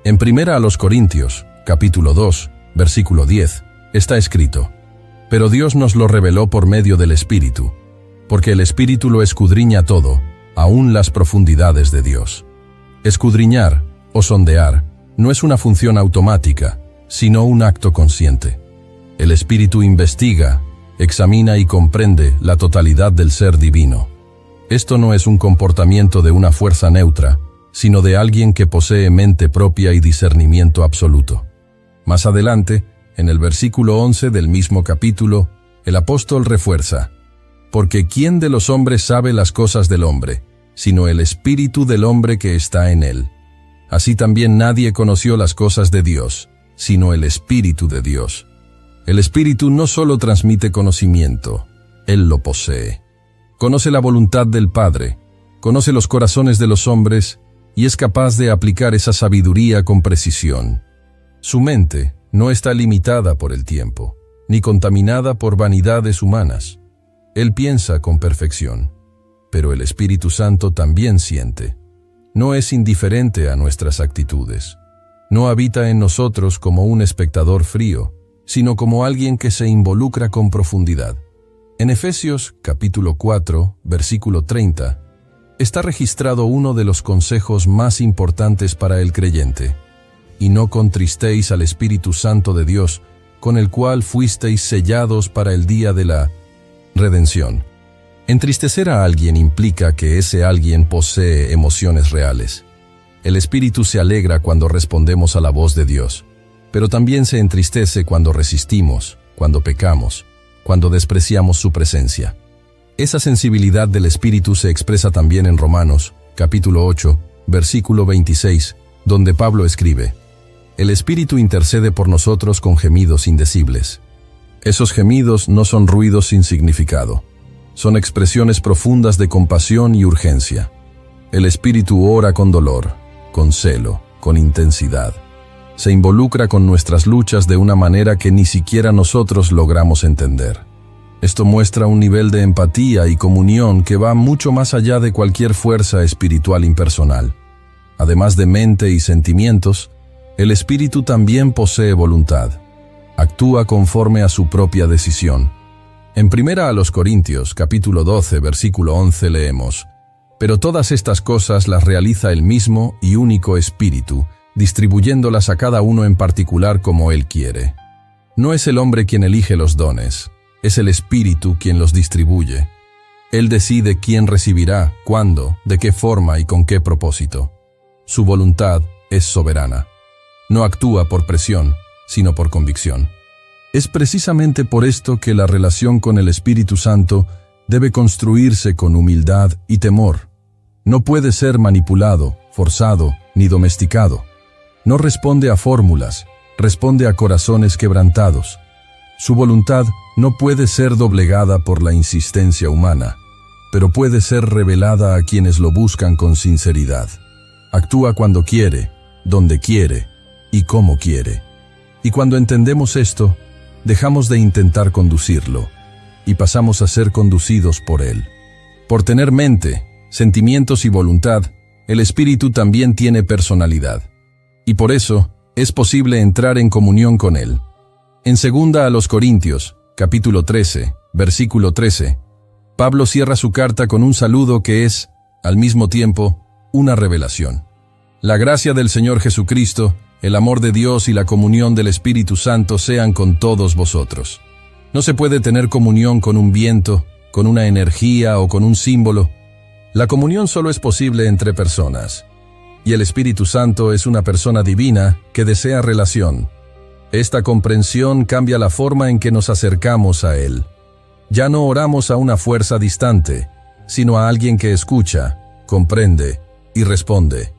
En 1 Corintios, capítulo 2, versículo 10, está escrito: «Pero Dios nos lo reveló por medio del Espíritu, porque el Espíritu lo escudriña todo, aún las profundidades de Dios». Escudriñar o sondear no es una función automática, sino un acto consciente. El Espíritu investiga, examina y comprende la totalidad del ser divino. Esto no es un comportamiento de una fuerza neutra, sino de alguien que posee mente propia y discernimiento absoluto. Más adelante, en el versículo 11 del mismo capítulo, el apóstol refuerza: «Porque ¿quién de los hombres sabe las cosas del hombre, sino el espíritu del hombre que está en él? Así también nadie conoció las cosas de Dios, sino el Espíritu de Dios». El Espíritu no solo transmite conocimiento, Él lo posee. Conoce la voluntad del Padre, conoce los corazones de los hombres y es capaz de aplicar esa sabiduría con precisión. Su mente no está limitada por el tiempo, ni contaminada por vanidades humanas. Él piensa con perfección, pero el Espíritu Santo también siente. No es indiferente a nuestras actitudes. No habita en nosotros como un espectador frío, sino como alguien que se involucra con profundidad. En Efesios capítulo 4, versículo 30, está registrado uno de los consejos más importantes para el creyente: «Y no contristéis al Espíritu Santo de Dios, con el cual fuisteis sellados para el día de la redención». Entristecer a alguien implica que ese alguien posee emociones reales. El Espíritu se alegra cuando respondemos a la voz de Dios, pero también se entristece cuando resistimos, cuando pecamos, cuando despreciamos su presencia. Esa sensibilidad del Espíritu se expresa también en Romanos, capítulo 8, versículo 26, donde Pablo escribe: «El Espíritu intercede por nosotros con gemidos indecibles». Esos gemidos no son ruidos sin significado. Son expresiones profundas de compasión y urgencia. El Espíritu ora con dolor, con celo, con intensidad. Se involucra con nuestras luchas de una manera que ni siquiera nosotros logramos entender. Esto muestra un nivel de empatía y comunión que va mucho más allá de cualquier fuerza espiritual impersonal. Además de mente y sentimientos, el Espíritu también posee voluntad. Actúa conforme a su propia decisión. En 1 Corintios, capítulo 12, versículo 11 leemos: «Pero todas estas cosas las realiza el mismo y único Espíritu, distribuyéndolas a cada uno en particular como Él quiere». No es el hombre quien elige los dones, es el Espíritu quien los distribuye. Él decide quién recibirá, cuándo, de qué forma y con qué propósito. Su voluntad es soberana. No actúa por presión, sino por convicción. Es precisamente por esto que la relación con el Espíritu Santo debe construirse con humildad y temor. No puede ser manipulado, forzado, ni domesticado. No responde a fórmulas, responde a corazones quebrantados. Su voluntad no puede ser doblegada por la insistencia humana, pero puede ser revelada a quienes lo buscan con sinceridad. Actúa cuando quiere, donde quiere y cómo quiere. Y cuando entendemos esto, dejamos de intentar conducirlo y pasamos a ser conducidos por Él. Por tener mente, sentimientos y voluntad, el Espíritu también tiene personalidad. Y por eso es posible entrar en comunión con Él. En 2 Corintios, capítulo 13, versículo 13, Pablo cierra su carta con un saludo que es, al mismo tiempo, una revelación. La gracia del Señor Jesucristo, el amor de Dios y la comunión del Espíritu Santo sean con todos vosotros. No se puede tener comunión con un viento, con una energía o con un símbolo. La comunión solo es posible entre personas. Y el Espíritu Santo es una persona divina que desea relación. Esta comprensión cambia la forma en que nos acercamos a Él. Ya no oramos a una fuerza distante, sino a alguien que escucha, comprende y responde.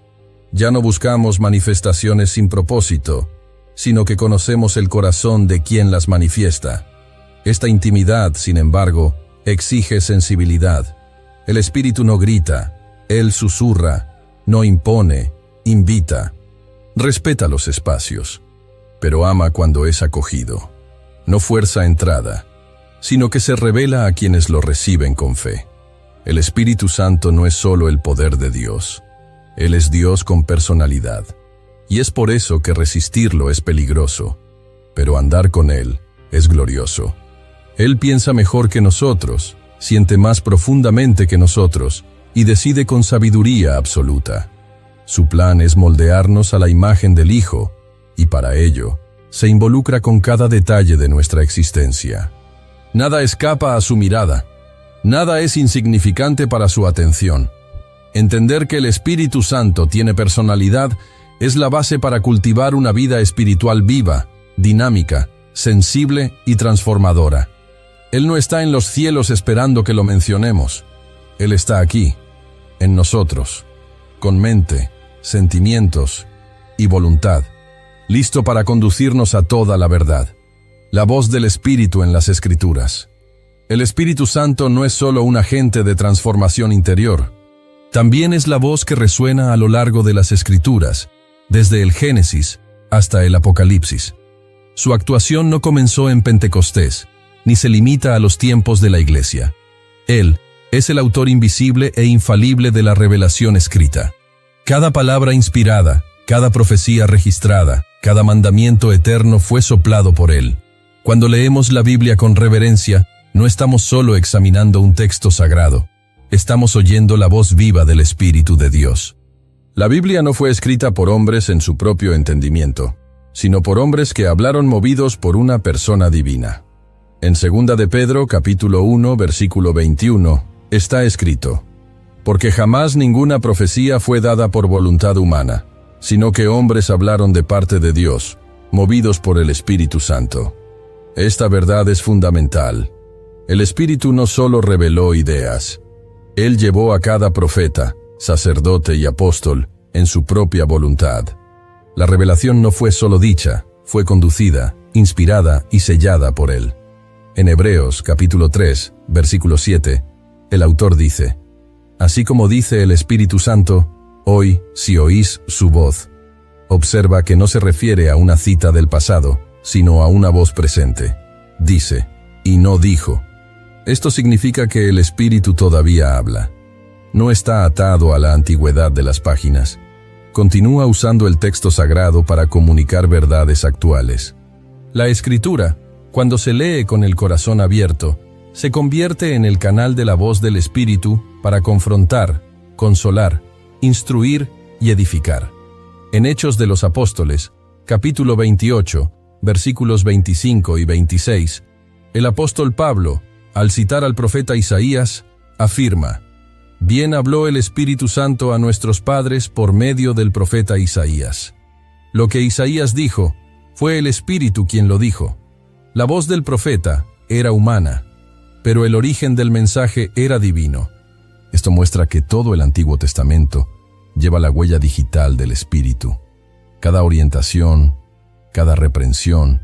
Ya no buscamos manifestaciones sin propósito, sino que conocemos el corazón de quien las manifiesta. Esta intimidad, sin embargo, exige sensibilidad. El Espíritu no grita, Él susurra, no impone, invita. Respeta los espacios, pero ama cuando es acogido. No fuerza entrada, sino que se revela a quienes lo reciben con fe. El Espíritu Santo no es solo el poder de Dios. Él es Dios con personalidad. Y es por eso que resistirlo es peligroso, pero andar con Él es glorioso. Él piensa mejor que nosotros, siente más profundamente que nosotros y decide con sabiduría absoluta. Su plan es moldearnos a la imagen del Hijo, y para ello se involucra con cada detalle de nuestra existencia. Nada escapa a su mirada, nada es insignificante para su atención. Entender que el Espíritu Santo tiene personalidad es la base para cultivar una vida espiritual viva, dinámica, sensible y transformadora. Él no está en los cielos esperando que lo mencionemos. Él está aquí, en nosotros, con mente, sentimientos y voluntad, listo para conducirnos a toda la verdad. La voz del Espíritu en las Escrituras. El Espíritu Santo no es solo un agente de transformación interior, también es la voz que resuena a lo largo de las Escrituras, desde el Génesis hasta el Apocalipsis. Su actuación no comenzó en Pentecostés, ni se limita a los tiempos de la Iglesia. Él es el autor invisible e infalible de la revelación escrita. Cada palabra inspirada, cada profecía registrada, cada mandamiento eterno fue soplado por Él. Cuando leemos la Biblia con reverencia, no estamos solo examinando un texto sagrado, estamos oyendo la voz viva del Espíritu de Dios. La Biblia no fue escrita por hombres en su propio entendimiento, sino por hombres que hablaron movidos por una persona divina. En 2 de Pedro, capítulo 1, versículo 21, está escrito: «Porque jamás ninguna profecía fue dada por voluntad humana, sino que hombres hablaron de parte de Dios, movidos por el Espíritu Santo». Esta verdad es fundamental. El Espíritu no solo reveló ideas, Él llevó a cada profeta, sacerdote y apóstol en su propia voluntad. La revelación no fue solo dicha, fue conducida, inspirada y sellada por Él. En Hebreos capítulo 3, versículo 7, el autor dice: «Así como dice el Espíritu Santo, hoy, si oís su voz». Observa que no se refiere a una cita del pasado, sino a una voz presente. Dice, y no dijo. Esto significa que el Espíritu todavía habla. No está atado a la antigüedad de las páginas. Continúa usando el texto sagrado para comunicar verdades actuales. La Escritura, cuando se lee con el corazón abierto, se convierte en el canal de la voz del Espíritu para confrontar, consolar, instruir y edificar. En Hechos de los Apóstoles, capítulo 28, versículos 25 y 26, el apóstol Pablo, al citar al profeta Isaías, afirma: «Bien habló el Espíritu Santo a nuestros padres por medio del profeta Isaías». Lo que Isaías dijo, fue el Espíritu quien lo dijo. La voz del profeta era humana, pero el origen del mensaje era divino. Esto muestra que todo el Antiguo Testamento lleva la huella digital del Espíritu. Cada orientación, cada reprensión,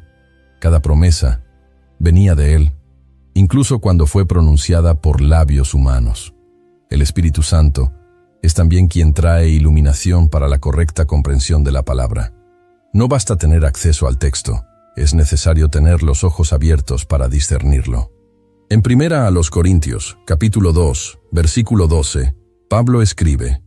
cada promesa, venía de Él, incluso cuando fue pronunciada por labios humanos. El Espíritu Santo es también quien trae iluminación para la correcta comprensión de la palabra. No basta tener acceso al texto, es necesario tener los ojos abiertos para discernirlo. En 1 Corintios, capítulo 2, versículo 12, Pablo escribe: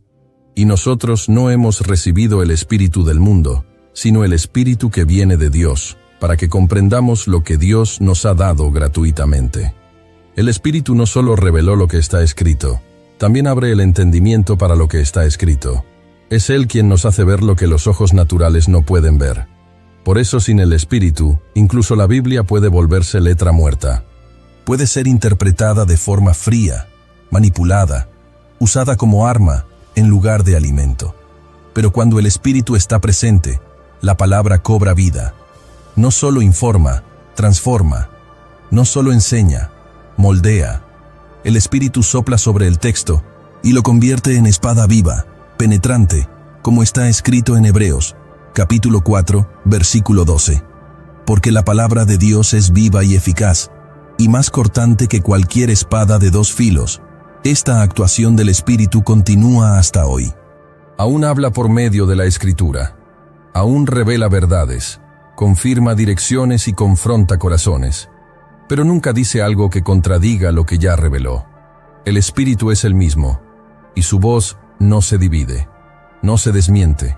«Y nosotros no hemos recibido el espíritu del mundo, sino el Espíritu que viene de Dios, para que comprendamos lo que Dios nos ha dado gratuitamente». El Espíritu no solo reveló lo que está escrito, también abre el entendimiento para lo que está escrito. Es Él quien nos hace ver lo que los ojos naturales no pueden ver. Por eso, sin el Espíritu, incluso la Biblia puede volverse letra muerta. Puede ser interpretada de forma fría, manipulada, usada como arma en lugar de alimento. Pero cuando el Espíritu está presente, la palabra cobra vida. No solo informa, transforma. No solo enseña, moldea. El Espíritu sopla sobre el texto y lo convierte en espada viva, penetrante, como está escrito en Hebreos, capítulo 4, versículo 12. Porque la palabra de Dios es viva y eficaz, y más cortante que cualquier espada de dos filos. Esta actuación del Espíritu continúa hasta hoy. Aún habla por medio de la Escritura. Aún revela verdades, confirma direcciones y confronta corazones. Pero nunca dice algo que contradiga lo que ya reveló. El Espíritu es el mismo, y su voz no se divide, no se desmiente,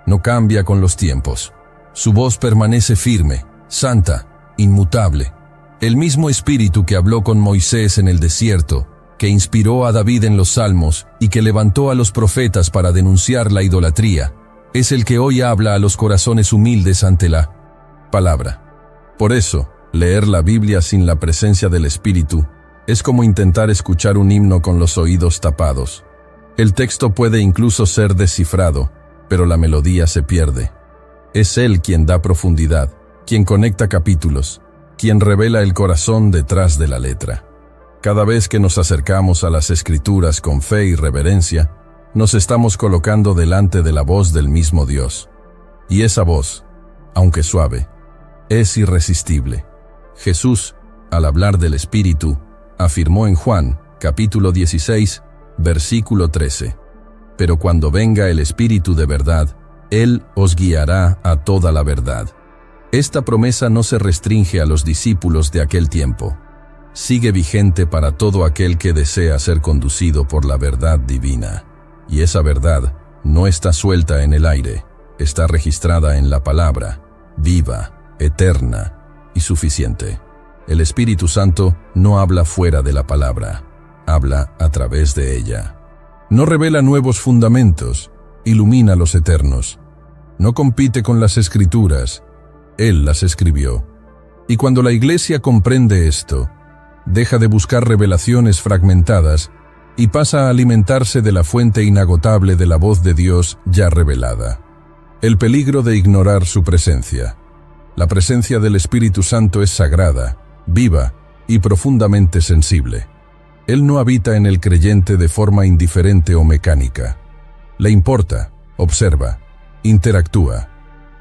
no cambia con los tiempos. Su voz permanece firme, santa, inmutable. El mismo Espíritu que habló con Moisés en el desierto, que inspiró a David en los Salmos y que levantó a los profetas para denunciar la idolatría, es el que hoy habla a los corazones humildes ante la palabra. Por eso, leer la Biblia sin la presencia del Espíritu es como intentar escuchar un himno con los oídos tapados. El texto puede incluso ser descifrado, pero la melodía se pierde. Es Él quien da profundidad, quien conecta capítulos, quien revela el corazón detrás de la letra. Cada vez que nos acercamos a las Escrituras con fe y reverencia, nos estamos colocando delante de la voz del mismo Dios. Y esa voz, aunque suave, es irresistible. Jesús, al hablar del Espíritu, afirmó en Juan, capítulo 16, versículo 13: «Pero cuando venga el Espíritu de verdad, Él os guiará a toda la verdad». Esta promesa no se restringe a los discípulos de aquel tiempo. Sigue vigente para todo aquel que desea ser conducido por la verdad divina. Y esa verdad no está suelta en el aire, está registrada en la palabra, viva, eterna y suficiente. El Espíritu Santo no habla fuera de la palabra, habla a través de ella. No revela nuevos fundamentos, ilumina los eternos. No compite con las Escrituras, Él las escribió. Y cuando la Iglesia comprende esto, deja de buscar revelaciones fragmentadas y pasa a alimentarse de la fuente inagotable de la voz de Dios ya revelada. El peligro de ignorar su presencia. La presencia del Espíritu Santo es sagrada, viva y profundamente sensible. Él no habita en el creyente de forma indiferente o mecánica. Le importa, observa, interactúa.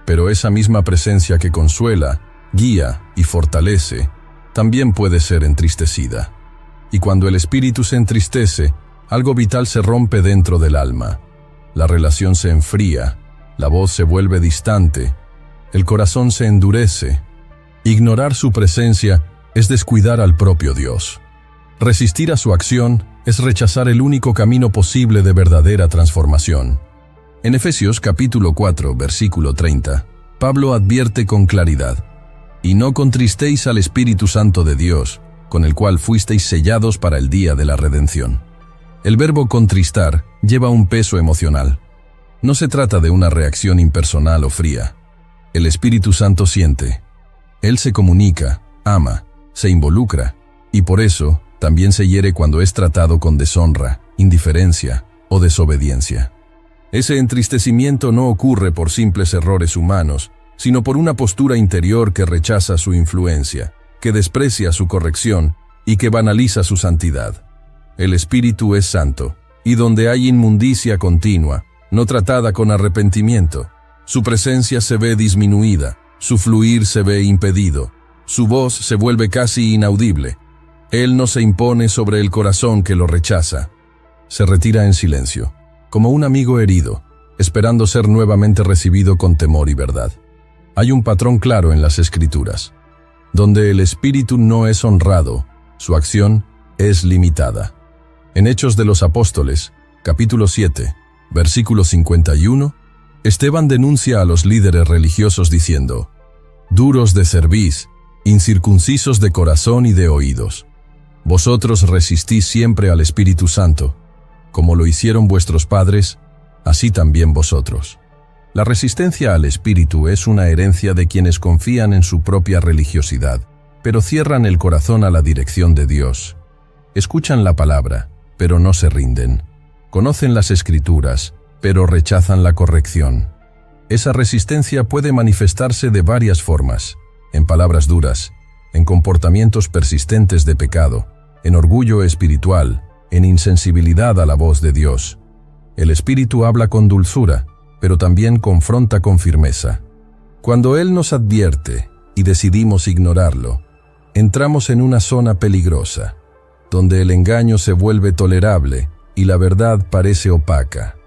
Pero esa misma presencia que consuela, guía y fortalece, también puede ser entristecida. Y cuando el espíritu se entristece, algo vital se rompe dentro del alma. La relación se enfría, la voz se vuelve distante, el corazón se endurece. Ignorar su presencia es descuidar al propio Dios. Resistir a su acción es rechazar el único camino posible de verdadera transformación. En Efesios capítulo 4, versículo 30, Pablo advierte con claridad: «Y no contristéis al Espíritu Santo de Dios, con el cual fuisteis sellados para el día de la redención». El verbo contristar lleva un peso emocional. No se trata de una reacción impersonal o fría. El Espíritu Santo siente. Él se comunica, ama, se involucra, y por eso también se hiere cuando es tratado con deshonra, indiferencia o desobediencia. Ese entristecimiento no ocurre por simples errores humanos, sino por una postura interior que rechaza su influencia, que desprecia su corrección y que banaliza su santidad. El Espíritu es santo, y donde hay inmundicia continua, no tratada con arrepentimiento, su presencia se ve disminuida, su fluir se ve impedido, su voz se vuelve casi inaudible. Él no se impone sobre el corazón que lo rechaza. Se retira en silencio, como un amigo herido, esperando ser nuevamente recibido con temor y verdad. Hay un patrón claro en las Escrituras. Donde el Espíritu no es honrado, su acción es limitada. En Hechos de los Apóstoles, capítulo 7, versículo 51, Esteban denuncia a los líderes religiosos diciendo: «Duros de cerviz, incircuncisos de corazón y de oídos. Vosotros resistís siempre al Espíritu Santo, como lo hicieron vuestros padres, así también vosotros». La resistencia al Espíritu es una herencia de quienes confían en su propia religiosidad, pero cierran el corazón a la dirección de Dios. Escuchan la palabra, pero no se rinden. Conocen las Escrituras, pero rechazan la corrección. Esa resistencia puede manifestarse de varias formas: en palabras duras, en comportamientos persistentes de pecado, en orgullo espiritual, en insensibilidad a la voz de Dios. El Espíritu habla con dulzura, pero también confronta con firmeza. Cuando Él nos advierte y decidimos ignorarlo, entramos en una zona peligrosa, donde el engaño se vuelve tolerable y la verdad parece opaca.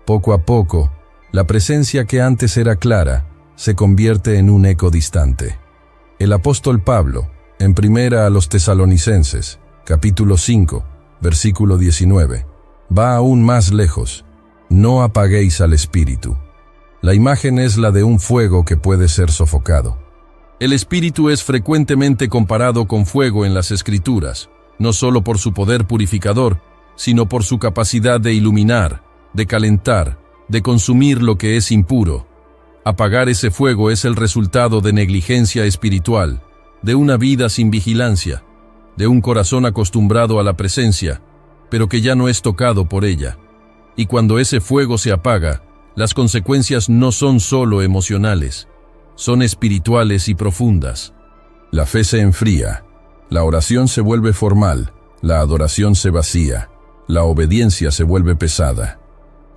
Poco a poco, la presencia que antes era clara se convierte en un eco distante. El apóstol Pablo, en Primera a los Tesalonicenses, capítulo 5, versículo 19, va aún más lejos: «No apaguéis al Espíritu». La imagen es la de un fuego que puede ser sofocado. El Espíritu es frecuentemente comparado con fuego en las Escrituras, no solo por su poder purificador, sino por su capacidad de iluminar, de calentar, de consumir lo que es impuro. Apagar ese fuego es el resultado de negligencia espiritual, de una vida sin vigilancia, de un corazón acostumbrado a la presencia, pero que ya no es tocado por ella. Y cuando ese fuego se apaga, las consecuencias no son solo emocionales, son espirituales y profundas. La fe se enfría, la oración se vuelve formal, la adoración se vacía, la obediencia se vuelve pesada.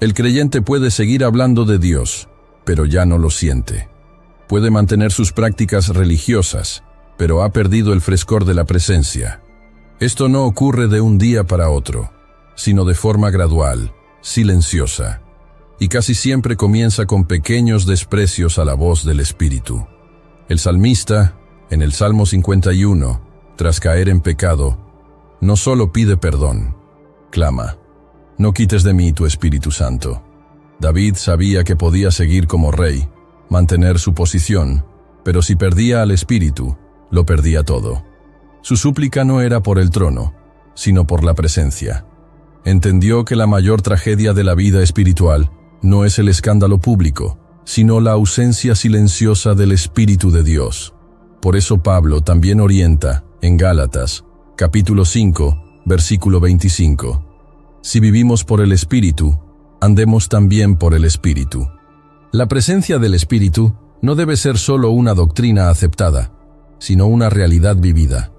El creyente puede seguir hablando de Dios, pero ya no lo siente. Puede mantener sus prácticas religiosas, pero ha perdido el frescor de la presencia. Esto no ocurre de un día para otro, sino de forma gradual, silenciosa, y casi siempre comienza con pequeños desprecios a la voz del Espíritu. El salmista, en el Salmo 51, tras caer en pecado, no solo pide perdón, clama: «No quites de mí tu Espíritu Santo». David sabía que podía seguir como rey, mantener su posición, pero si perdía al Espíritu, lo perdía todo. Su súplica no era por el trono, sino por la presencia. Entendió que la mayor tragedia de la vida espiritual no es el escándalo público, sino la ausencia silenciosa del Espíritu de Dios. Por eso Pablo también orienta, en Gálatas, capítulo 5, versículo 25: «Si vivimos por el Espíritu, andemos también por el Espíritu». La presencia del Espíritu no debe ser solo una doctrina aceptada, sino una realidad vivida.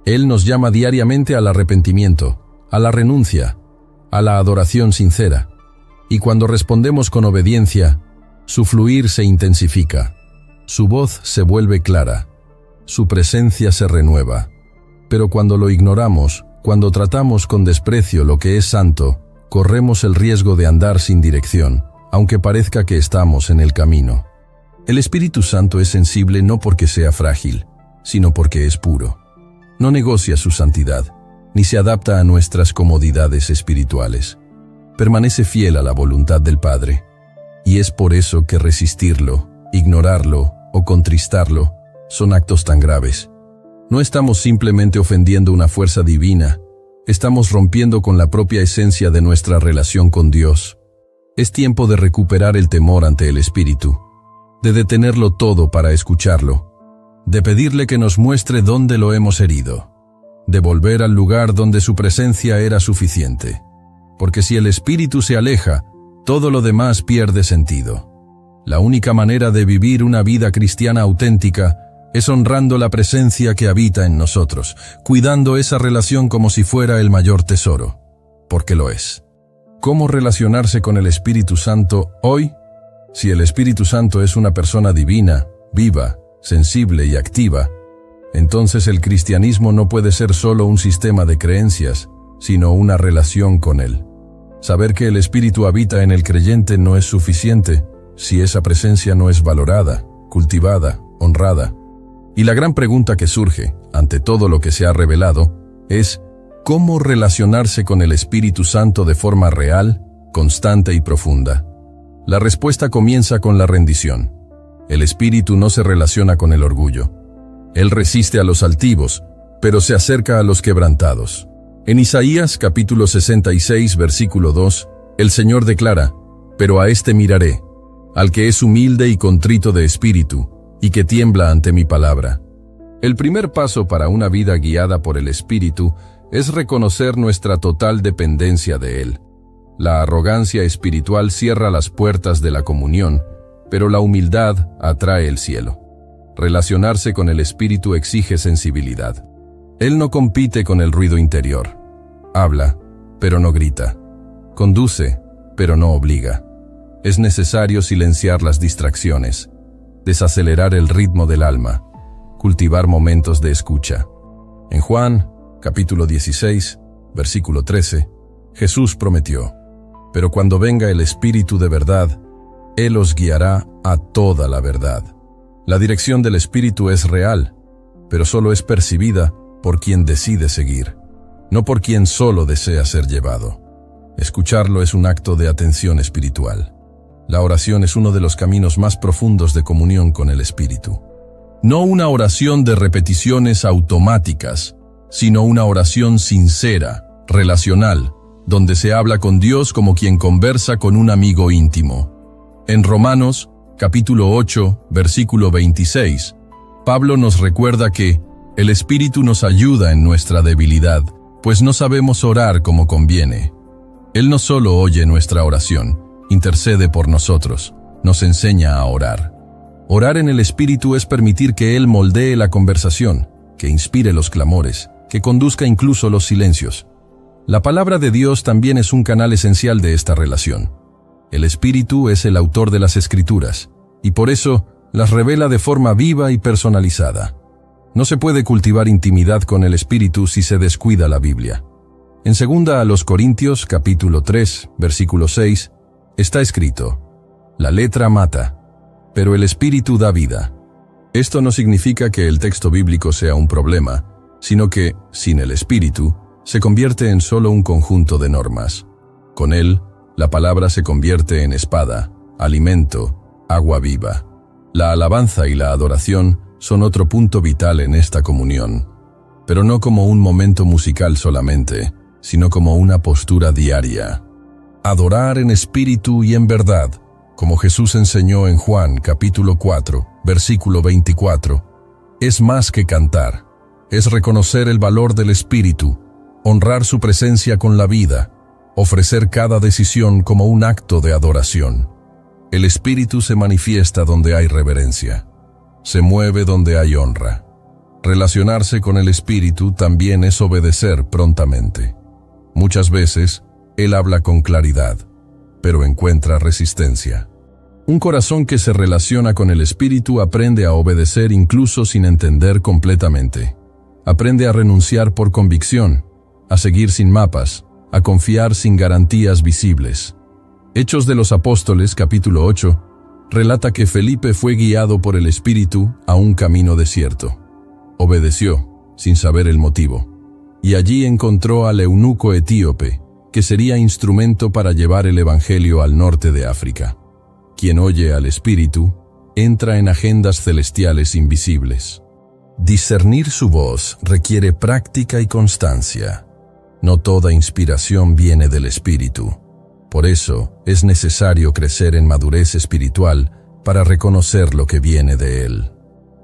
Él nos llama diariamente al arrepentimiento, a la renuncia, a la adoración sincera. Y cuando respondemos con obediencia, su fluir se intensifica, su voz se vuelve clara, su presencia se renueva. Pero cuando lo ignoramos, cuando tratamos con desprecio lo que es santo, corremos el riesgo de andar sin dirección, aunque parezca que estamos en el camino. El Espíritu Santo es sensible no porque sea frágil, sino porque es puro. No negocia su santidad, ni se adapta a nuestras comodidades espirituales. Permanece fiel a la voluntad del Padre, y es por eso que resistirlo, ignorarlo o contristarlo son actos tan graves. No estamos simplemente ofendiendo una fuerza divina, estamos rompiendo con la propia esencia de nuestra relación con Dios. Es tiempo de recuperar el temor ante el Espíritu, de detenerlo todo para escucharlo, de pedirle que nos muestre dónde lo hemos herido, de volver al lugar donde su presencia era suficiente. Porque si el Espíritu se aleja, todo lo demás pierde sentido. La única manera de vivir una vida cristiana auténtica es honrando la presencia que habita en nosotros, cuidando esa relación como si fuera el mayor tesoro, porque lo es. ¿Cómo relacionarse con el Espíritu Santo hoy? Si el Espíritu Santo es una persona divina, viva, sensible y activa, entonces el cristianismo no puede ser solo un sistema de creencias, sino una relación con Él. Saber que el Espíritu habita en el creyente no es suficiente si esa presencia no es valorada, cultivada, honrada. Y la gran pregunta que surge, ante todo lo que se ha revelado, es ¿cómo relacionarse con el Espíritu Santo de forma real, constante y profunda? La respuesta comienza con la rendición. El Espíritu no se relaciona con el orgullo. Él resiste a los altivos, pero se acerca a los quebrantados. En Isaías capítulo 66, versículo 2, el Señor declara: «Pero a este miraré, al que es humilde y contrito de espíritu, y que tiembla ante mi palabra». El primer paso para una vida guiada por el Espíritu es reconocer nuestra total dependencia de Él. La arrogancia espiritual cierra las puertas de la comunión, pero la humildad atrae el cielo. Relacionarse con el Espíritu exige sensibilidad. Él no compite con el ruido interior. Habla, pero no grita. Conduce, pero no obliga. Es necesario silenciar las distracciones, desacelerar el ritmo del alma, cultivar momentos de escucha. En Juan, capítulo 16, versículo 13, Jesús prometió: «Pero cuando venga el Espíritu de verdad, Él os guiará a toda la verdad». La dirección del Espíritu es real, pero solo es percibida por quien decide seguir, no por quien solo desea ser llevado. Escucharlo es un acto de atención espiritual. La oración es uno de los caminos más profundos de comunión con el Espíritu. No una oración de repeticiones automáticas, sino una oración sincera, relacional, donde se habla con Dios como quien conversa con un amigo íntimo. En Romanos, capítulo 8, versículo 26, Pablo nos recuerda que el Espíritu nos ayuda en nuestra debilidad, pues no sabemos orar como conviene. Él no solo oye nuestra oración, intercede por nosotros, nos enseña a orar. Orar en el Espíritu es permitir que Él moldee la conversación, que inspire los clamores, que conduzca incluso los silencios. La palabra de Dios también es un canal esencial de esta relación. El Espíritu es el autor de las Escrituras, y por eso las revela de forma viva y personalizada. No se puede cultivar intimidad con el Espíritu si se descuida la Biblia. En 2 Corintios, capítulo 3, versículo 6, está escrito: «La letra mata, pero el Espíritu da vida». Esto no significa que el texto bíblico sea un problema, sino que, sin el Espíritu, se convierte en solo un conjunto de normas. Con él, la palabra se convierte en espada, alimento, agua viva. La alabanza y la adoración son otro punto vital en esta comunión, pero no como un momento musical solamente, sino como una postura diaria. Adorar en espíritu y en verdad, como Jesús enseñó en Juan capítulo 4, versículo 24, es más que cantar, es reconocer el valor del Espíritu, honrar su presencia con la vida, ofrecer cada decisión como un acto de adoración. El Espíritu se manifiesta donde hay reverencia, se mueve donde hay honra. Relacionarse con el Espíritu también es obedecer prontamente. Muchas veces, Él habla con claridad, pero encuentra resistencia. Un corazón que se relaciona con el Espíritu aprende a obedecer incluso sin entender completamente. Aprende a renunciar por convicción, a seguir sin mapas, a confiar sin garantías visibles. Hechos de los Apóstoles, capítulo 8, relata que Felipe fue guiado por el Espíritu a un camino desierto. Obedeció, sin saber el motivo. y allí encontró al eunuco etíope, que sería instrumento para llevar el Evangelio al norte de África. Quien oye al Espíritu, entra en agendas celestiales invisibles. Discernir su voz requiere práctica y constancia. No toda inspiración viene del Espíritu. Por eso, es necesario crecer en madurez espiritual para reconocer lo que viene de Él.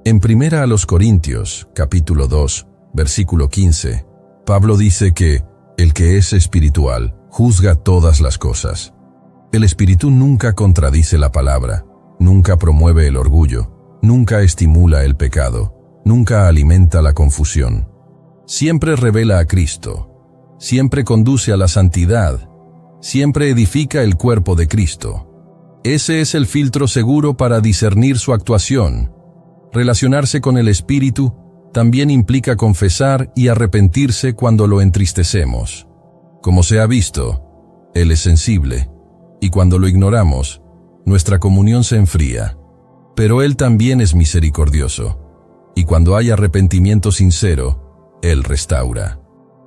En 1 Corintios, capítulo 2, versículo 15, Pablo dice que el que es espiritual juzga todas las cosas. El Espíritu nunca contradice la palabra, nunca promueve el orgullo, nunca estimula el pecado, nunca alimenta la confusión. Siempre revela a Cristo, siempre conduce a la santidad, siempre edifica el cuerpo de Cristo. Ese es el filtro seguro para discernir su actuación. Relacionarse con el Espíritu también implica confesar y arrepentirse cuando lo entristecemos. Como se ha visto, Él es sensible, y cuando lo ignoramos, nuestra comunión se enfría. Pero Él también es misericordioso, y cuando hay arrepentimiento sincero, Él restaura.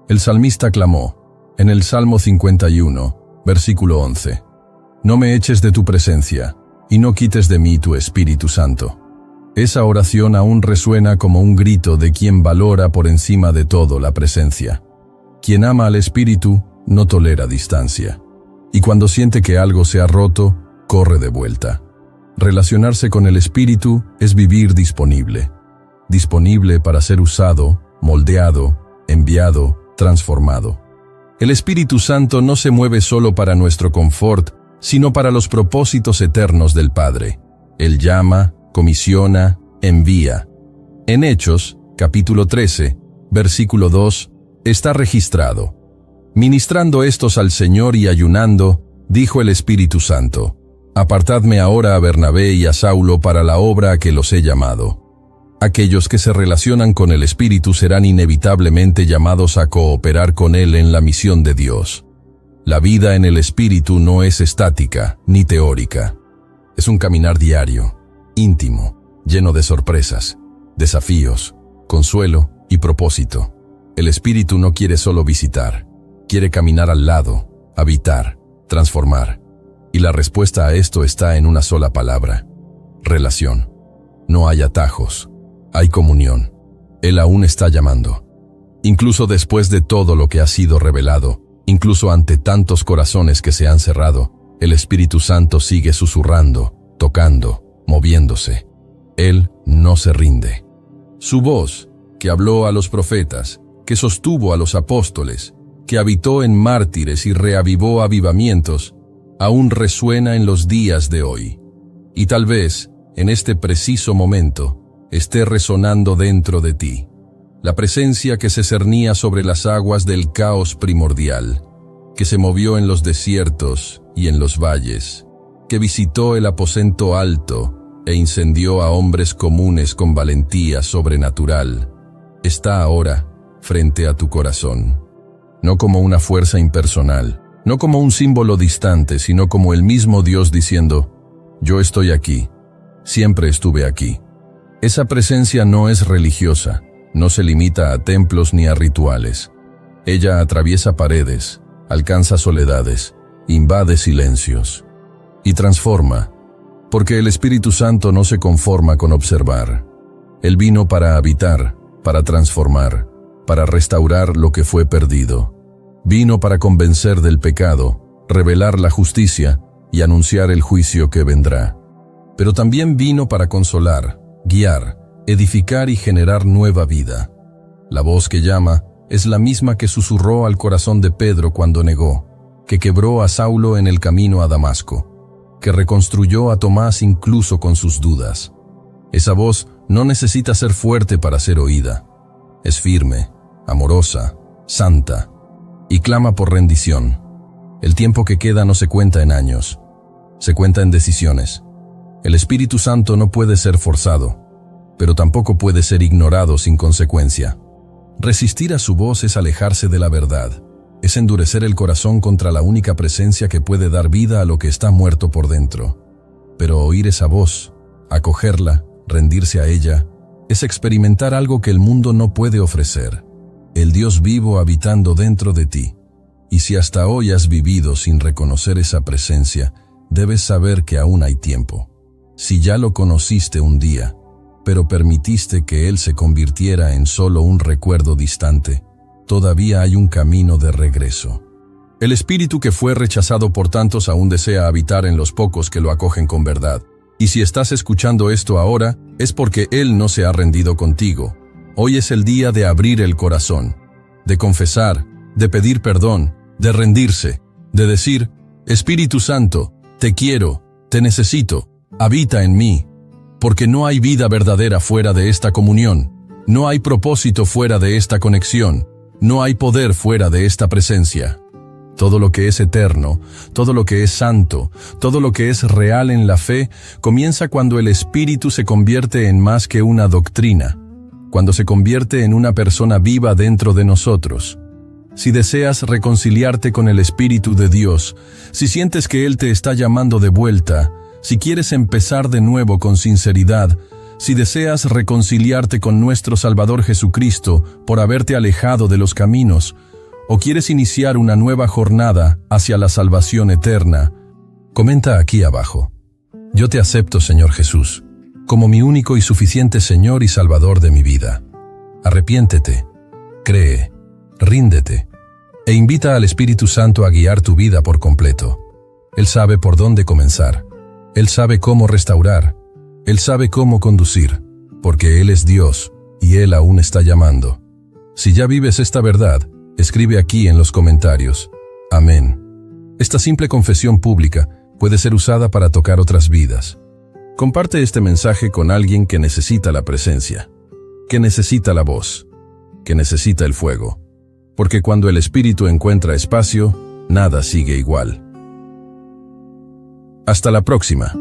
El salmista clamó, en el Salmo 51, versículo 11, «No me eches de tu presencia, y no quites de mí tu Espíritu Santo». Esa oración aún resuena como un grito de quien valora por encima de todo la presencia. Quien ama al Espíritu no tolera distancia, y cuando siente que algo se ha roto, corre de vuelta. Relacionarse con el Espíritu es vivir disponible para ser usado, moldeado, enviado, transformado. El Espíritu Santo no se mueve solo para nuestro confort, sino para los propósitos eternos del Padre. Él llama, comisiona, envía. En Hechos, capítulo 13, versículo 2, está registrado: «Ministrando estos al Señor y ayunando, dijo el Espíritu Santo, apartadme ahora a Bernabé y a Saulo para la obra a que los he llamado». Aquellos que se relacionan con el Espíritu serán inevitablemente llamados a cooperar con Él en la misión de Dios. La vida en el Espíritu no es estática ni teórica. Es un caminar diario, íntimo, lleno de sorpresas, desafíos, consuelo y propósito. El Espíritu no quiere solo visitar, quiere caminar al lado, habitar, transformar. Y la respuesta a esto está en una sola palabra: relación. No hay atajos, hay comunión. Él aún está llamando. Incluso después de todo lo que ha sido revelado, incluso ante tantos corazones que se han cerrado, el Espíritu Santo sigue susurrando, tocando, moviéndose. Él no se rinde. Su voz, que habló a los profetas, que sostuvo a los apóstoles, que habitó en mártires y reavivó avivamientos, aún resuena en los días de hoy. Y tal vez, en este preciso momento, esté resonando dentro de ti. La presencia que se cernía sobre las aguas del caos primordial, que se movió en los desiertos y en los valles, que visitó el aposento alto e incendió a hombres comunes con valentía sobrenatural, está ahora frente a tu corazón. No como una fuerza impersonal, no como un símbolo distante, sino como el mismo Dios diciendo: yo estoy aquí, siempre estuve aquí. Esa presencia no es religiosa, no se limita a templos ni a rituales. Ella atraviesa paredes, alcanza soledades, invade silencios y transforma, porque el Espíritu Santo no se conforma con observar. Él vino para habitar, para transformar, para restaurar lo que fue perdido. Vino para convencer del pecado, revelar la justicia y anunciar el juicio que vendrá. Pero también vino para consolar, guiar, edificar y generar nueva vida. La voz que llama es la misma que susurró al corazón de Pedro cuando negó, que quebró a Saulo en el camino a Damasco, que reconstruyó a Tomás incluso con sus dudas. Esa voz no necesita ser fuerte para ser oída. Es firme, amorosa, santa, y clama por rendición. El tiempo que queda no se cuenta en años, se cuenta en decisiones. El Espíritu Santo no puede ser forzado, pero tampoco puede ser ignorado sin consecuencia. Resistir a su voz es alejarse de la verdad, es endurecer el corazón contra la única presencia que puede dar vida a lo que está muerto por dentro. Pero oír esa voz, acogerla, rendirse a ella, es experimentar algo que el mundo no puede ofrecer. el Dios vivo habitando dentro de ti. Y si hasta hoy has vivido sin reconocer esa presencia, debes saber que aún hay tiempo. Si ya lo conociste un día, pero permitiste que Él se convirtiera en solo un recuerdo distante, todavía hay un camino de regreso. El espíritu que fue rechazado por tantos aún desea habitar en los pocos que lo acogen con verdad. Y si estás escuchando esto ahora, es porque Él no se ha rendido contigo. Hoy es el día de abrir el corazón, de confesar, de pedir perdón, de rendirse, de decir: Espíritu Santo, te quiero, te necesito, habita en mí. Porque no hay vida verdadera fuera de esta comunión, no hay propósito fuera de esta conexión, no hay poder fuera de esta presencia. Todo lo que es eterno, todo lo que es santo, todo lo que es real en la fe, comienza cuando el Espíritu se convierte en más que una doctrina, cuando se convierte en una persona viva dentro de nosotros. Si deseas reconciliarte con el Espíritu de Dios, si sientes que Él te está llamando de vuelta, si quieres empezar de nuevo con sinceridad, si deseas reconciliarte con nuestro Salvador Jesucristo por haberte alejado de los caminos, o quieres iniciar una nueva jornada hacia la salvación eterna, comenta aquí abajo: Yo te acepto, Señor Jesús, como mi único y suficiente Señor y Salvador de mi vida. Arrepiéntete, cree, ríndete, e invita al Espíritu Santo a guiar tu vida por completo. Él sabe por dónde comenzar, Él sabe cómo restaurar, Él sabe cómo conducir, porque Él es Dios y Él aún está llamando. Si ya vives esta verdad, escribe aquí en los comentarios: Amén. Esta simple confesión pública puede ser usada para tocar otras vidas. Comparte este mensaje con alguien que necesita la presencia, que necesita la voz, que necesita el fuego. Porque cuando el Espíritu encuentra espacio, nada sigue igual. Hasta la próxima.